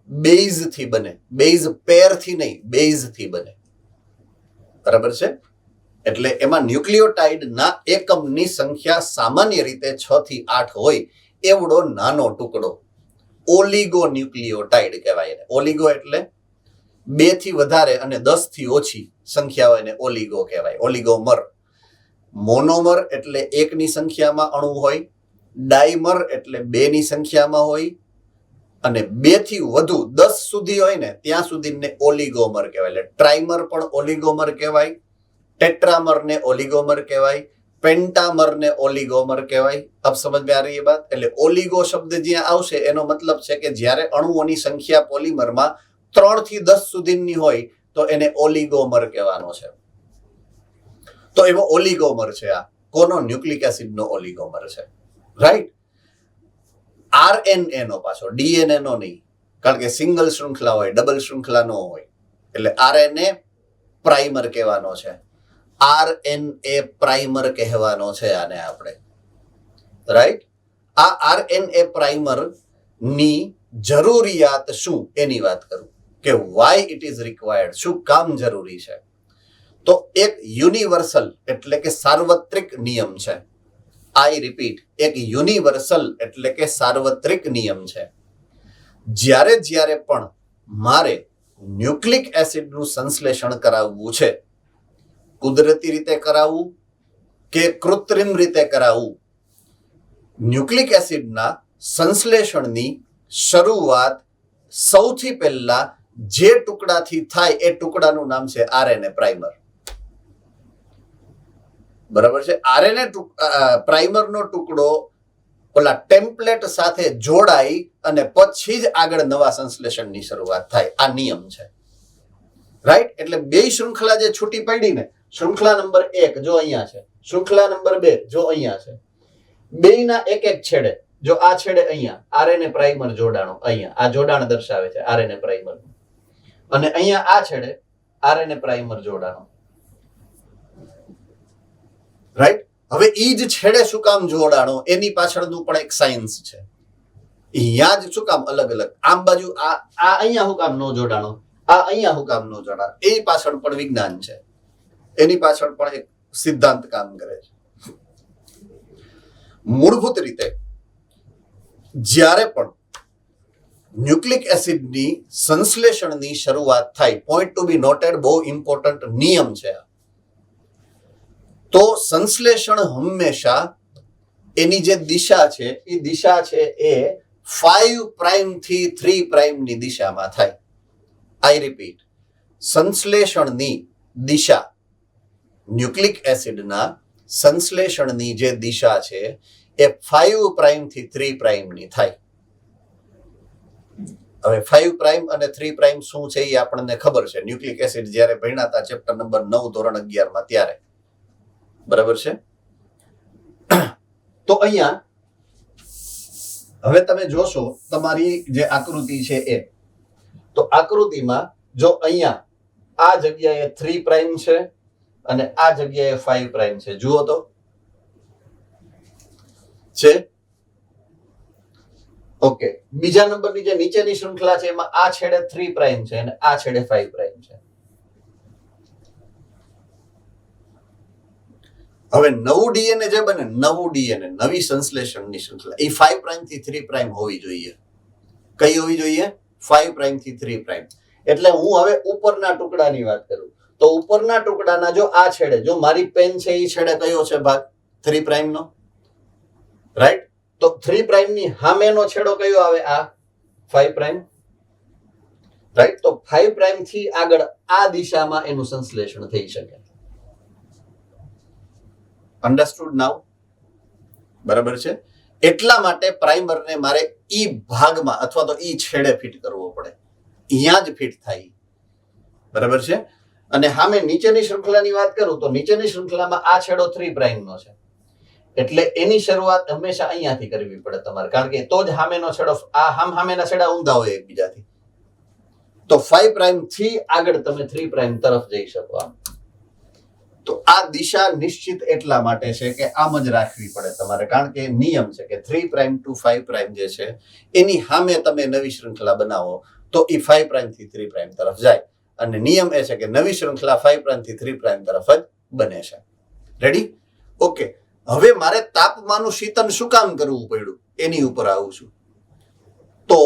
બેઝ થી બને. બેઝ પેર થી નહીં, બેઝ થી બને, બરાબર છે? એટલે એમાં ન્યુક્લિયોટાઇડ ના એકમની સંખ્યા સામાન્ય રીતે 6 થી 8 હોય એવડો નાનો ટુકડો ઓલિગો ન્યુક્લિયોટાઇડ કહેવાય. એને ઓલિગો એટલે 2 થી વધારે અને 10 થી ઓછી સંખ્યા હોય ને ઓલિગો કહેવાય, ઓલિગોમર. મોનોમર એટલે 1 ની સંખ્યામાં અણુ હોય, ડાયમર એટલે 2 ની સંખ્યામાં હોય, અને 2 થી વધુ 10 સુધી હોય ને ત્યાં સુધીને ઓલિગોમર કહેવાય. એટલે ટ્રાઇમર પણ ઓલિગોમર કહેવાય, ટેટ્રામર ને ઓલિગોમર કહેવાય, પેન્ટામર ને ઓલિગોમર કહેવાય. અબ સમજ में आ रही है बात? એટલે ઓલિગો શબ્દ જ્યાં આવશે એનો મતલબ છે કે જ્યારે અણુઓની સંખ્યા પોલિમરમાં 3 થી 10 સુધીની હોય તો એને ઓલિગોમર કહેવાનો છે. તો એવો ઓલિગોમર છે આ. કોનો? ન્યુક્લિક એસિડનો ઓલિગોમર છે, રાઈટ? RNA નો પાછો, DNA નો નહીં, કારણ કે સિંગલ શૃંખલા હોય, ડબલ શૃંખલા નો હોય. એટલે RNA પ્રાઇમર કહેવાનો છે. RNA પ્રાઇમર કહેવાનો છે આને આપણે, રાઈટ? આ RNA પ્રાઇમર ની જરૂરિયાત શું એની વાત કરું કે વાય ઇટ ઇઝ રિક્વાયર્ડ, શું કામ જરૂરી છે, તો એક યુનિવર્સલ એટલે કે સાર્વત્રિક નિયમ છે. આઈ રિપીટ, એક યુનિવર્સલ એટલે કે સાર્વત્રિક નિયમ છે. જ્યારે પણ મારે ન્યુક્લિક એસિડનું સંશ્લેષણ કરાવવું છે, કુદરતી રીતે કરાવવું કે કૃત્રિમ રીતે કરાવવું, ન્યુક્લિક એસિડના સંશ્લેષણની શરૂઆત સૌથી પહેલા જે ટુકડાથી થાય એ ટુકડાનું નામ છે આરએનએ પ્રાઇમર. બરાબર છે. આરએનએ પ્રાઇમરનો ટુકડો ઓલા ટેમ્પલેટ સાથે જોડાઈ અને પછી જ આગળ નવા સંશ્લેષણની શરૂઆત થાય. આ નિયમ છે, રાઈટ? એટલે બે શૃંખલા જે છૂટી પડી ને, શૃંખલા નંબર 1 જો અહીંયા છે, શૃંખલા નંબર 2 જો અહીંયા છે, બેયના એક છેડે, જો આ છેડે અહીંયા આરએનએ પ્રાઇમર જોડાણો, અહીંયા આ જોડાણ દર્શાવે છે આરએનએ પ્રાઇમર, અને અહીંયા આ છેડે આરએનએ પ્રાઇમર જોડાણો, રાઈટ? હવે ઈ જ છેડે શું કામ જોડાણો એની પાછળનું પણ એક સાયન્સ છે. અહીંયા જ શું કામ અલગ અલગ, આમ બાજુ આ અહીંયા શું કામ નો જોડાણો, આ અહીંયા શું કામ નો જોડાણો, એ પાછળ પણ વિજ્ઞાન છે, એની પાછળ પણ એક સિદ્ધાંત કામ કરે છે. મૂળભૂત રીતે જ્યારે પણ ન્યુક્લિક એસિડની સંશ્લેષણની શરૂઆત થાય, પોઈન્ટ ટુ બી નોટેડ, બહુ ઇમ્પોર્ટન્ટ નિયમ છે, તો સંશ્લેષણ હંમેશા એની જે દિશા છે એ દિશા છે એ 5 પ્રાઇમ થી 3 પ્રાઇમ ની દિશામાં થાય. આઈ રિપીટ, સંશ્લેષણની દિશા, ન્યુક્લિક એસિડના સંશ્લેષણની જે દિશા છે એ 5 પ્રાઇમ થી 3 પ્રાઇમ ની થાય. હવે 5 પ્રાઇમ અને 3 પ્રાઇમ શું છે એ આપણને ખબર છે, ન્યુક્લિક એસિડ જ્યારે ભણ્યા હતા ચેપ્ટર નંબર 9 ધોરણ 11 માં ત્યારે. બરાબર છે. તો અહીંયા હવે તમે જોશો તમારી જે આકૃતિ છે એ, તો આકૃતિમાં જો અહીંયા આ જગ્યાએ 3 પ્રાઇમ છે અને આ જગ્યાએ 5 પ્રાઇમ છે, જુઓ તો છે. ઓકે, બીજા નંબરની જે નીચેની શૃંખલા છે એમાં આ છેડે 3 પ્રાઇમ છે અને આ છેડે 5 પ્રાઇમ છે. હવે નવું ડીએનએ જે બને, નવું ડીએનએ, નવી સંશ્લેષણની શૃંખલા, એ 5 પ્રાઇમ થી 3 પ્રાઇમ હોવી જોઈએ. કઈ હોવી જોઈએ? 5 પ્રાઇમ થી 3 પ્રાઇમ. એટલે હું હવે ઉપરના ટુકડાની વાત કરું તો ઉપરના ટુકડાના જો આ છેડે, જો મારી પેન છે એ છેડે કયો છે ભાગ? 3 પ્રાઇમ નો, રાઈટ? તો 3 પ્રાઇમ ની સામેનો છેડો કયો આવે? આ 5 પ્રાઇમ, રાઈટ? તો 5 પ્રાઇમ થી આગળ આ દિશામાં એનું સંશ્લેષણ થઈ શકે. અન્ડરસ્ટુડ નાઉ? બરાબર છે. એટલા માટે પ્રાઇમરને મારે ઈ ભાગમાં અથવા તો ઈ છેડે ફિટ કરવો પડે, અહીંયા જ ફિટ થાય. બરાબર છે. અને સામે નીચેની શૃંખલાની વાત કરું તો નીચેની શૃંખલામાં આ છેડો 3 પ્રાઇમ નો છે, એટલે એની શરૂઆત હંમેશા અહીંયાથી કરવી પડે તમારે, કારણ કે તો જ સામેનો છેડો, આ સામેના છેડા ઊંધા હોય એકબીજાથી, તો 5 પ્રાઇમ થી આગળ તમે 3 પ્રાઇમ તરફ જઈ શકો. તો આ દિશા નિશ્ચિત એટલા માટે છે કે આમ જ રાખવી પડે તમારે, કારણ કે નિયમ છે કે 3 પ્રાઇમ ટુ 5 પ્રાઇમ જે છે એની સામે તમે નવી શૃંખલા બનાવો તો એ 5 પ્રાઇમ થી 3 પ્રાઇમ તરફ જાય, અને નિયમ એ છે કે નવી શૃંખલા 5 પ્રાઇમ થી 3 પ્રાઇમ તરફ જ બને છે. રેડી? ઓકે. હવે મારે તાપમાનનું શીતન શું કામ કરવું પડ્યું એની ઉપર આવું છું. તો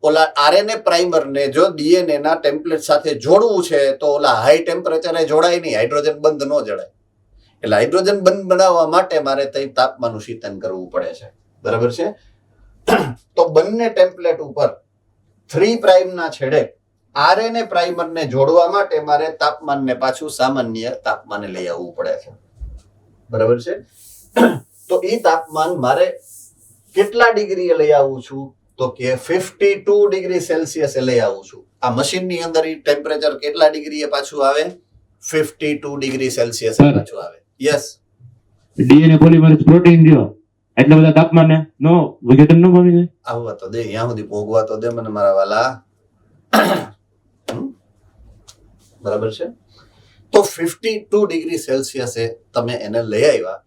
ઓલા આરએનએ પ્રાઇમરને જો ડીએનએ ના ટેમ્પલેટ સાથે જોડવું છે તો ઓલા હાઈ ટેમ્પરેચરે જોડાય નહીં, હાઇડ્રોજન બંધ ન જડાય. એટલે હાઇડ્રોજન બંધ બનાવવા માટે મારે તાપમાનનું શીતન કરવું પડે છે. બરાબર છે. તો બંને ટેમ્પલેટ ઉપર 3 પ્રાઇમ ના છેડે આરએનએ પ્રાઇમરને જોડવા માટે મારે તાપમાનને પાછું સામાન્ય તાપમાને લઈ આવવું પડે છે. બરાબર છે. તો એ તાપમાન મારે કેટલા ડિગ્રીએ લઈ આવું છું? તો કે 52 ડિગ્રી સેલ્સિયસે લઈ આવું છું. આ મશીનની અંદર ઈ ટેમ્પરેચર કેટલા ડિગ્રીએ પાછું આવે? 52 ડિગ્રી સેલ્સિયસે પાછું આવે. યસ. ડીએનએ પોલિમરેઝ પ્રોટીન રહ્યો એટલે બધા તાપમાને નો વિઘટન ન પામી જાય. આવવા તો દે, અહીંયા સુધી ભોગવા તો દે મને મારા વાલા. બરાબર છે. તો 52 ડિગ્રી સેલ્સિયસે તમે એને લઈ આવ્યા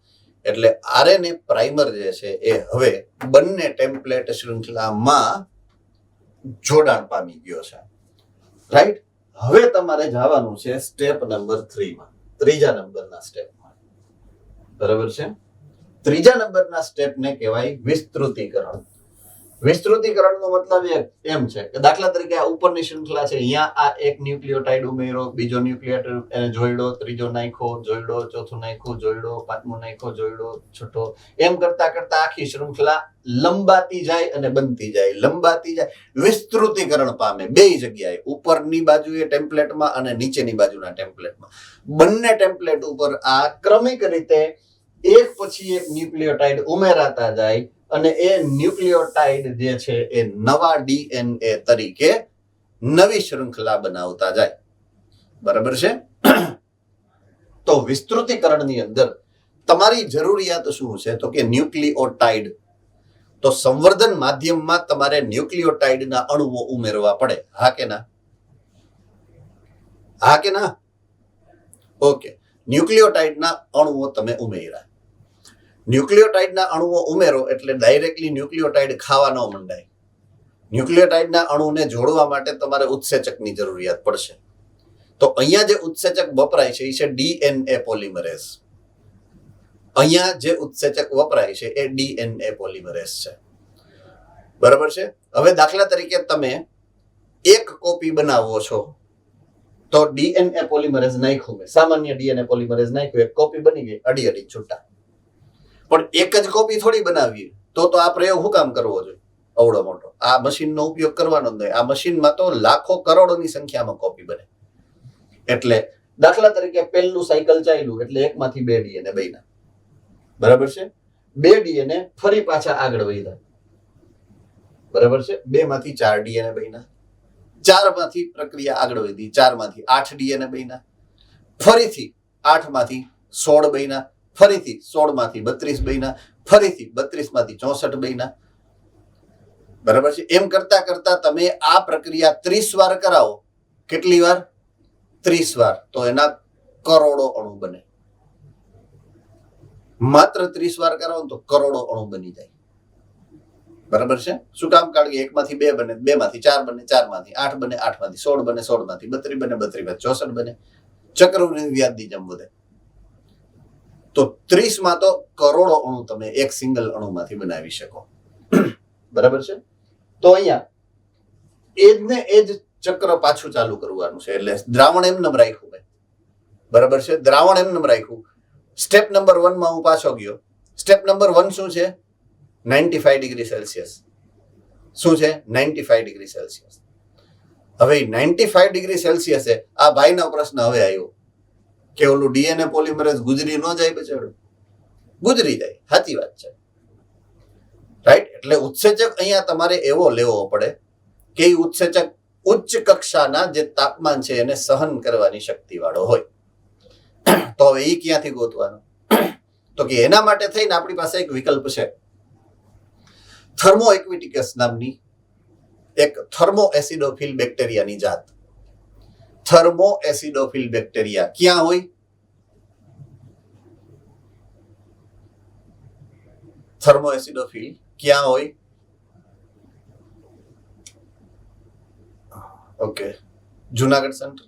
એટલે આરએનએ પ્રાઇમર જે છે એ હવે બંને ટેમ્પલેટ શૃંખલામાં જોડાણ પામી ગયો છે. રાઈટ? હવે તમારે જવાનું છે સ્ટેપ નંબર 3 માં, ત્રીજા નંબરના સ્ટેપમાં. બરાબર છે? ત્રીજા નંબરના સ્ટેપને કહેવાય વિસ્તૃતીકરણ. વિસ્તૃતીકરણનો મતલબ એમ છે કે દાખલા તરીકે આ ઉપરની શૃંખલા છે, અહીંયા આ એક ન્યુક્લિયોટાઇડ ઉમેરો, બીજો ન્યુક્લિયોટાઇડ એને જોડ્યો, ત્રીજો નાખ્યો, જોડ્યો, ચોથું નાખ્યું, જોડ્યો, પાંચમું નાખ્યો, જોડ્યો, છઠ્ઠો, એમ કરતા કરતા આખી શૃંખલા લંબાતી જાય અને બનતી જાય, લંબાતી જાય, વિસ્તૃતીકરણ પામે બેય જગ્યાએ, ઉપરની બાજુએ ટેમ્પલેટમાં અને નીચેની બાજુના ટેમ્પલેટમાં. બંને ટેમ્પલેટ ઉપર આ ક્રમિક રીતે એક પછી એક ન્યુક્લિયોટાઇડ ઉમેરાતા જાય અને એ ન્યુક્લિયોટાઇડ જે છે એ નવા ડીએનએ તરીકે નવી શૃંખલા બનાવતા જાય. બરાબર છે? તો વિસ્તૃતીકરણની અંદર તમારી જરૂરિયાત શું છે? તો કે ન્યુક્લિયોટાઇડ. તો સંવર્ધન માધ્યમમાં તમારે ન્યુક્લિયોટાઇડના અણુઓ ઉમેરવા પડે. હા કે ના? હા કે ના? ઓકે. ન્યુક્લિયોટાઇડના અણુઓ તમે ઉમેર્યા. ન્યુક્લિયોટાઇડના અણુઓ ઉમેરો એટલે ડાયરેક્ટલી ન્યુક્લિયોટાઇડ ખાવા ન મંડાય. ન્યુક્લિયોટાઇડના અણુને જોડવા માટે તમારે ઉત્સેચકની જરૂરિયાત પડશે. તો અહીંયા જે ઉત્સેચક વપરાય છે એ છે ડીએનએ પોલિમરેઝ. અહીંયા જે ઉત્સેચક વપરાય છે એ ડીએનએ પોલિમરેઝ છે. બરાબર છે? હવે દાખલા તરીકે તમે એક કોપી બનાવો છો તો ડીએનએ પોલિમરેઝ નાખ્યું, મેં સામાન્ય ડીએનએ પોલિમરેઝ નાખ્યું, એક કોપી બની ગઈ, અડી અડી છૂટા. પણ એક જ કોપી થોડી બનાવી, તો આ પ્રયોગ શું કામ કરવો જોઈએ? અવડો મોટો આ મશીનનો ઉપયોગ કરવાનો જ નહીં. આ મશીનમાં તો લાખો કરોડોની સંખ્યામાં કોપી બને. એટલે દાખલા તરીકે પહેલું સાયકલ ચાલ્યું એટલે એકમાંથી 2 ડીએનએ બન્યા. બરાબર છે? 2 ડીએનએ ફરી પાછા આગળ વધ્યા. બરાબર છે? 2 માંથી 4 ડીએનએ બન્યા. 4 માંથી પ્રક્રિયા આગળ વધી, 4 માંથી 8 ડીએનએ બન્યા, ફરીથી 8 માંથી 16 બન્યા, ફરીથી 16 માંથી 32 બન્યા, ફરીથી 32 માંથી 64 બન્યા. બરાબર છે? એમ કરતા કરતા તમે આ પ્રક્રિયા 30 વાર કરાવો. કેટલી વાર? 30 વાર. તો એના કરોડો અણુ બને. માત્ર 30 વાર કરાવો તો કરોડો અણુ બની જાય. બરાબર છે? શું કામ? કારણ કે 1 માંથી 2 બને, 2 માંથી 4 બને, 4 માંથી 8 બને, 8 માંથી 16 બને, 16 માંથી 32 બને, 32 માંથી 64 બને. ચક્રવૃદ્ધિ વ્યાજની જેમ વધે. તો 30 માં તો કરોડો અણુ તમે એક સિંગલ અણુમાંથી બનાવી શકો. બરાબર છે? તો અહીંયા એ જ ચક્ર પાછું ચાલુ કરવાનું છે. એટલે દ્રાવણ એમનેમ રાખ્યું મેં. બરાબર છે? દ્રાવણ એમનેમ રાખ્યું. સ્ટેપ નંબર 1 માં હું પાછો ગયો. સ્ટેપ નંબર 1 શું છે? 95 ડિગ્રી સેલ્સિયસ. શું છે? 95 ડિગ્રી સેલ્સિયસ. હવે 95 ડિગ્રી સેલ્સિયસે આ ભાઈનો પ્રશ્ન હવે આવ્યો કે ઓલું ડીએનએ પોલિમરેઝ ગુજરી ન જાય? બચાડું ગુજરી જાય. સાચી વાત છે. રાઈટ? એટલે ઉત્સેચક અહીંયા તમારે એવો લેવો પડે કે એ ઉત્સેચક ઉચ્ચ કક્ષાના જે તાપમાન છે એને સહન કરવાની શક્તિ વાળો હોય. તો હવે એ ક્યાંથી ગોતવાનું? તો કે એના માટે થઈને આપણી પાસે એક વિકલ્પ છે. થર્મો એક્વિટિકસ નામની એક થર્મો એસિડોફિલ બેક્ટેરિયાની જાત. થર્મો એસિડોફિલ બેક્ટેરિયા ક્યાં હોય? થર્મો એસિડોફિલ ક્યાં હોય? Okay, Junagadh centre.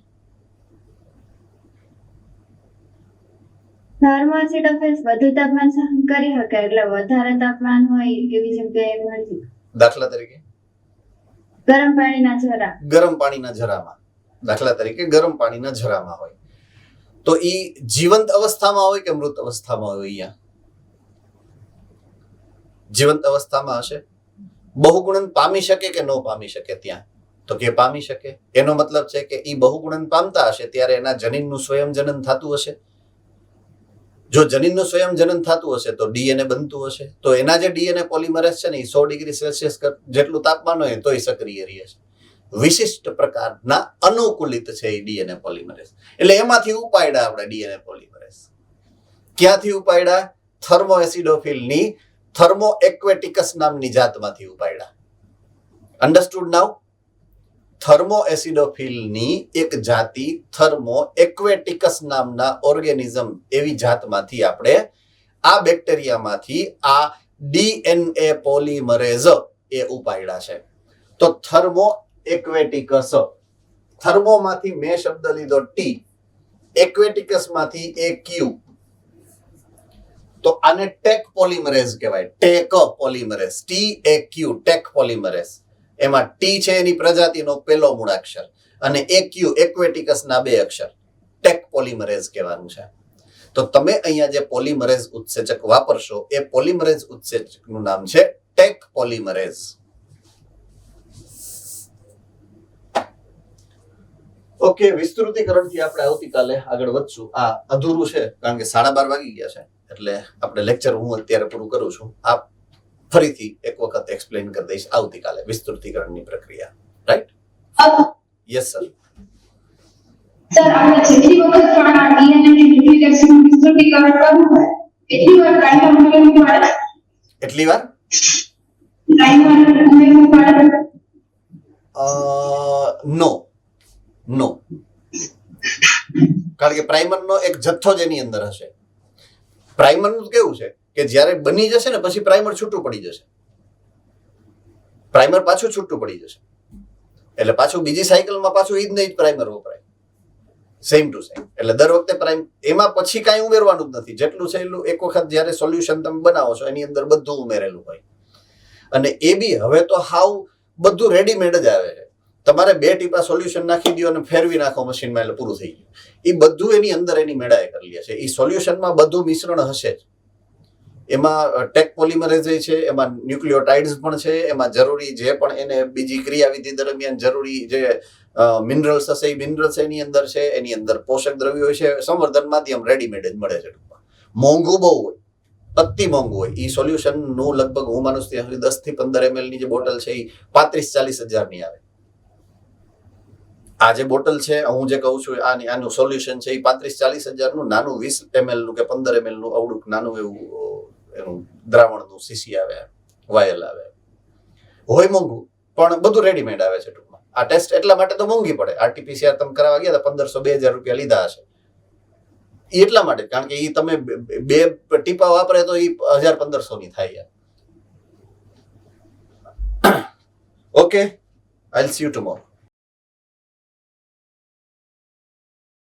થર્મોએસિડોફિલ્સ વધુ તાપમાન સહન કરી શકે એટલે વધારે તાપમાન હોય એવી જગ્યાએ મળતી. દાખલા તરીકે ગરમ પાણીના ઝરા. ગરમ પાણીના ઝરામાં, દાખલા તરીકે ગરમ પાણીના ઝરામાં હોય તો ઈ જીવંત અવસ્થામાં હોય કે મૃત અવસ્થામાં હોય? અહીંયા જીવંત અવસ્થામાં હશે. બહુગુણન પામી શકે કે ન પામી શકે? ત્યાં તો કે પામી શકે. એનો મતલબ છે કે ઈ બહુગુણન પામતા હશે ત્યારે એના જનીનનું સ્વયંજનન થતું હશે. જો જનીનનું સ્વયંજનન થતું હશે તો ડીએનએ બનતું હશે. તો એના જે ડીએનએ પોલિમરેઝ છે ને એ 100 ડિગ્રી સેલ્સિયસ જેટલું તાપમાન હોય તોય સક્રિય રહે છે. વિશિષ્ટ પ્રકારના અનુકૂલિત છે એ ડીએનએ પોલિમરેઝ. એટલે એમાંથી ઉપાડ્યા આપણે ડીએનએ પોલિમરેઝ. ક્યાંથી ઉપાડ્યા? થર્મો એસિડોફિલની થર્મો એક્વેટિકસ નામની જાતમાંથી ઉપાડ્યા. અન્ડરસ્ટુડ નાઉ? થર્મો એસિડોફિલની એક જાતિ થર્મો એક્વેટિકસ નામના ઓર્ગેનિઝમ એવી જાતમાંથી આપણે આ બેક્ટેરિયામાંથી આ ડીએનએ પોલિમરેઝ એ ઉપાડ્યા છે. તો થર્મો એક્વેટિકસ. થર્મોમાંથી મેં શબ્દ લીધો ટી, એક્વેટિકસ માંથી એ ક્યુ. તો આને ટેક પોલિમરેઝ કહેવાય. ટેક પોલિમરેઝ, ટી એ ક્યુ, ટેક પોલિમરેઝ. એમાં ટી છે એની પ્રજાતિનો પહેલો મૂળાક્ષર અને એ ક્યુ એક્વેટિકસ ના 2 અક્ષર. ટેક પોલિમરેઝ કહેવાનું છે. તો તમે અહીંયા જે પોલિમરેઝ ઉત્સેચક વાપરશો એ પોલિમરેઝ ઉત્સેચકનું નામ છે ટેક પોલિમરેઝ. ઓકે, વિસ્તૃતીકરણથી આપણે આવતીકાલે આગળ વધશું. આ અધૂરું છે કારણ કે 12:30 વાગી ગયા છે, એટલે આપણે લેક્ચર હું અત્યારે પૂરું કરું છું. આપ ફરીથી એક વખત એક્સપ્લેન કરી દઈશ આવતીકાલે વિસ્તૃતીકરણની પ્રક્રિયા. રાઈટ? Yes sir. સર, આપણે જેટલી વખત પણ આ ડીએનએ ની ડુપ્લિકેશન વિસ્તૃતીકરણ કરવું હોય એટલી વાર પ્રાઇમર ઉમેરવું પડે? એટલી વાર પ્રાઇમર ઉમેરવું પડે? નો નો, કારણ કે પ્રાઇમરનો એક જથ્થો જ એની અંદર હશે. પ્રાઇમરનું કેવું છે કે જ્યારે બની જશે ને પછી પ્રાઇમર છૂટું પડી જશે. પ્રાઇમર પાછું છૂટું પડી જશે એટલે પાછું બીજી સાયકલમાં પાછું ઈ જ નહીં પ્રાઇમર વપરાય, સેમ ટુ સેમ. એટલે દર વખતે એમાં પછી કાંઈ ઉમેરવાનું જ નથી. જેટલું છે એટલું એક વખત જ્યારે સોલ્યુશન તમે બનાવો છો એની અંદર બધું ઉમેરેલું હોય. અને એ બી હવે તો હાવ બધું રેડીમેડ જ આવે છે. તમારે 2 ટીપા સોલ્યુશન નાખી દો અને ફેરવી નાખો મશીનમાં એટલે પૂરું થઈ ગયું. એ બધું એની અંદર એની મેળાએ કરી લે છે. એ સોલ્યુશનમાં બધું મિશ્રણ હશે જ. એમાં ટેક પોલિમરેઝ છે, એમાં ન્યુક્લિયોટાઇડ્સ પણ છે, એમાં જરૂરી જે પણ એને બીજી ક્રિયાવિધિ દરમિયાન જરૂરી જે મિનરલ્સ હશે એ મિનરલ્સ એની અંદર છે, એની અંદર પોષક દ્રવ્યો છે. સંવર્ધન માધ્યમ રેડીમેડ જ મળે છે. મોંઘું બહુ હોય, અતિ મોંઘું હોય. એ સોલ્યુશનનું લગભગ હું માનું ત્યાં સુધી 10 થી 15 ml ની જે બોટલ છે એ 35-40 હજારની આવે. આ જે બોટલ છે હું જે કહું છું આનું સોલ્યુશન છે એ 35-40 હજારનું નાનું 20 ml નું કે 15 ml નું અવડું નાનું એવું એનું દ્રાવણનું સીસી આવે, વાયલ આવે. હોય મોંઘું પણ બધું રેડીમેડ આવે છે ટૂંકમાં. આ ટેસ્ટ એટલા માટે તો મોંઘી પડે. આરટીપીસીઆર તમે કરાવવા ગયા હતા 1500-2000 રૂપિયા લીધા હશે એટલા માટે, કારણ કે એ તમે 2 ટીપા વાપરે તો એ 1000-1500 ની થાય. Okay, I will see you tomorrow.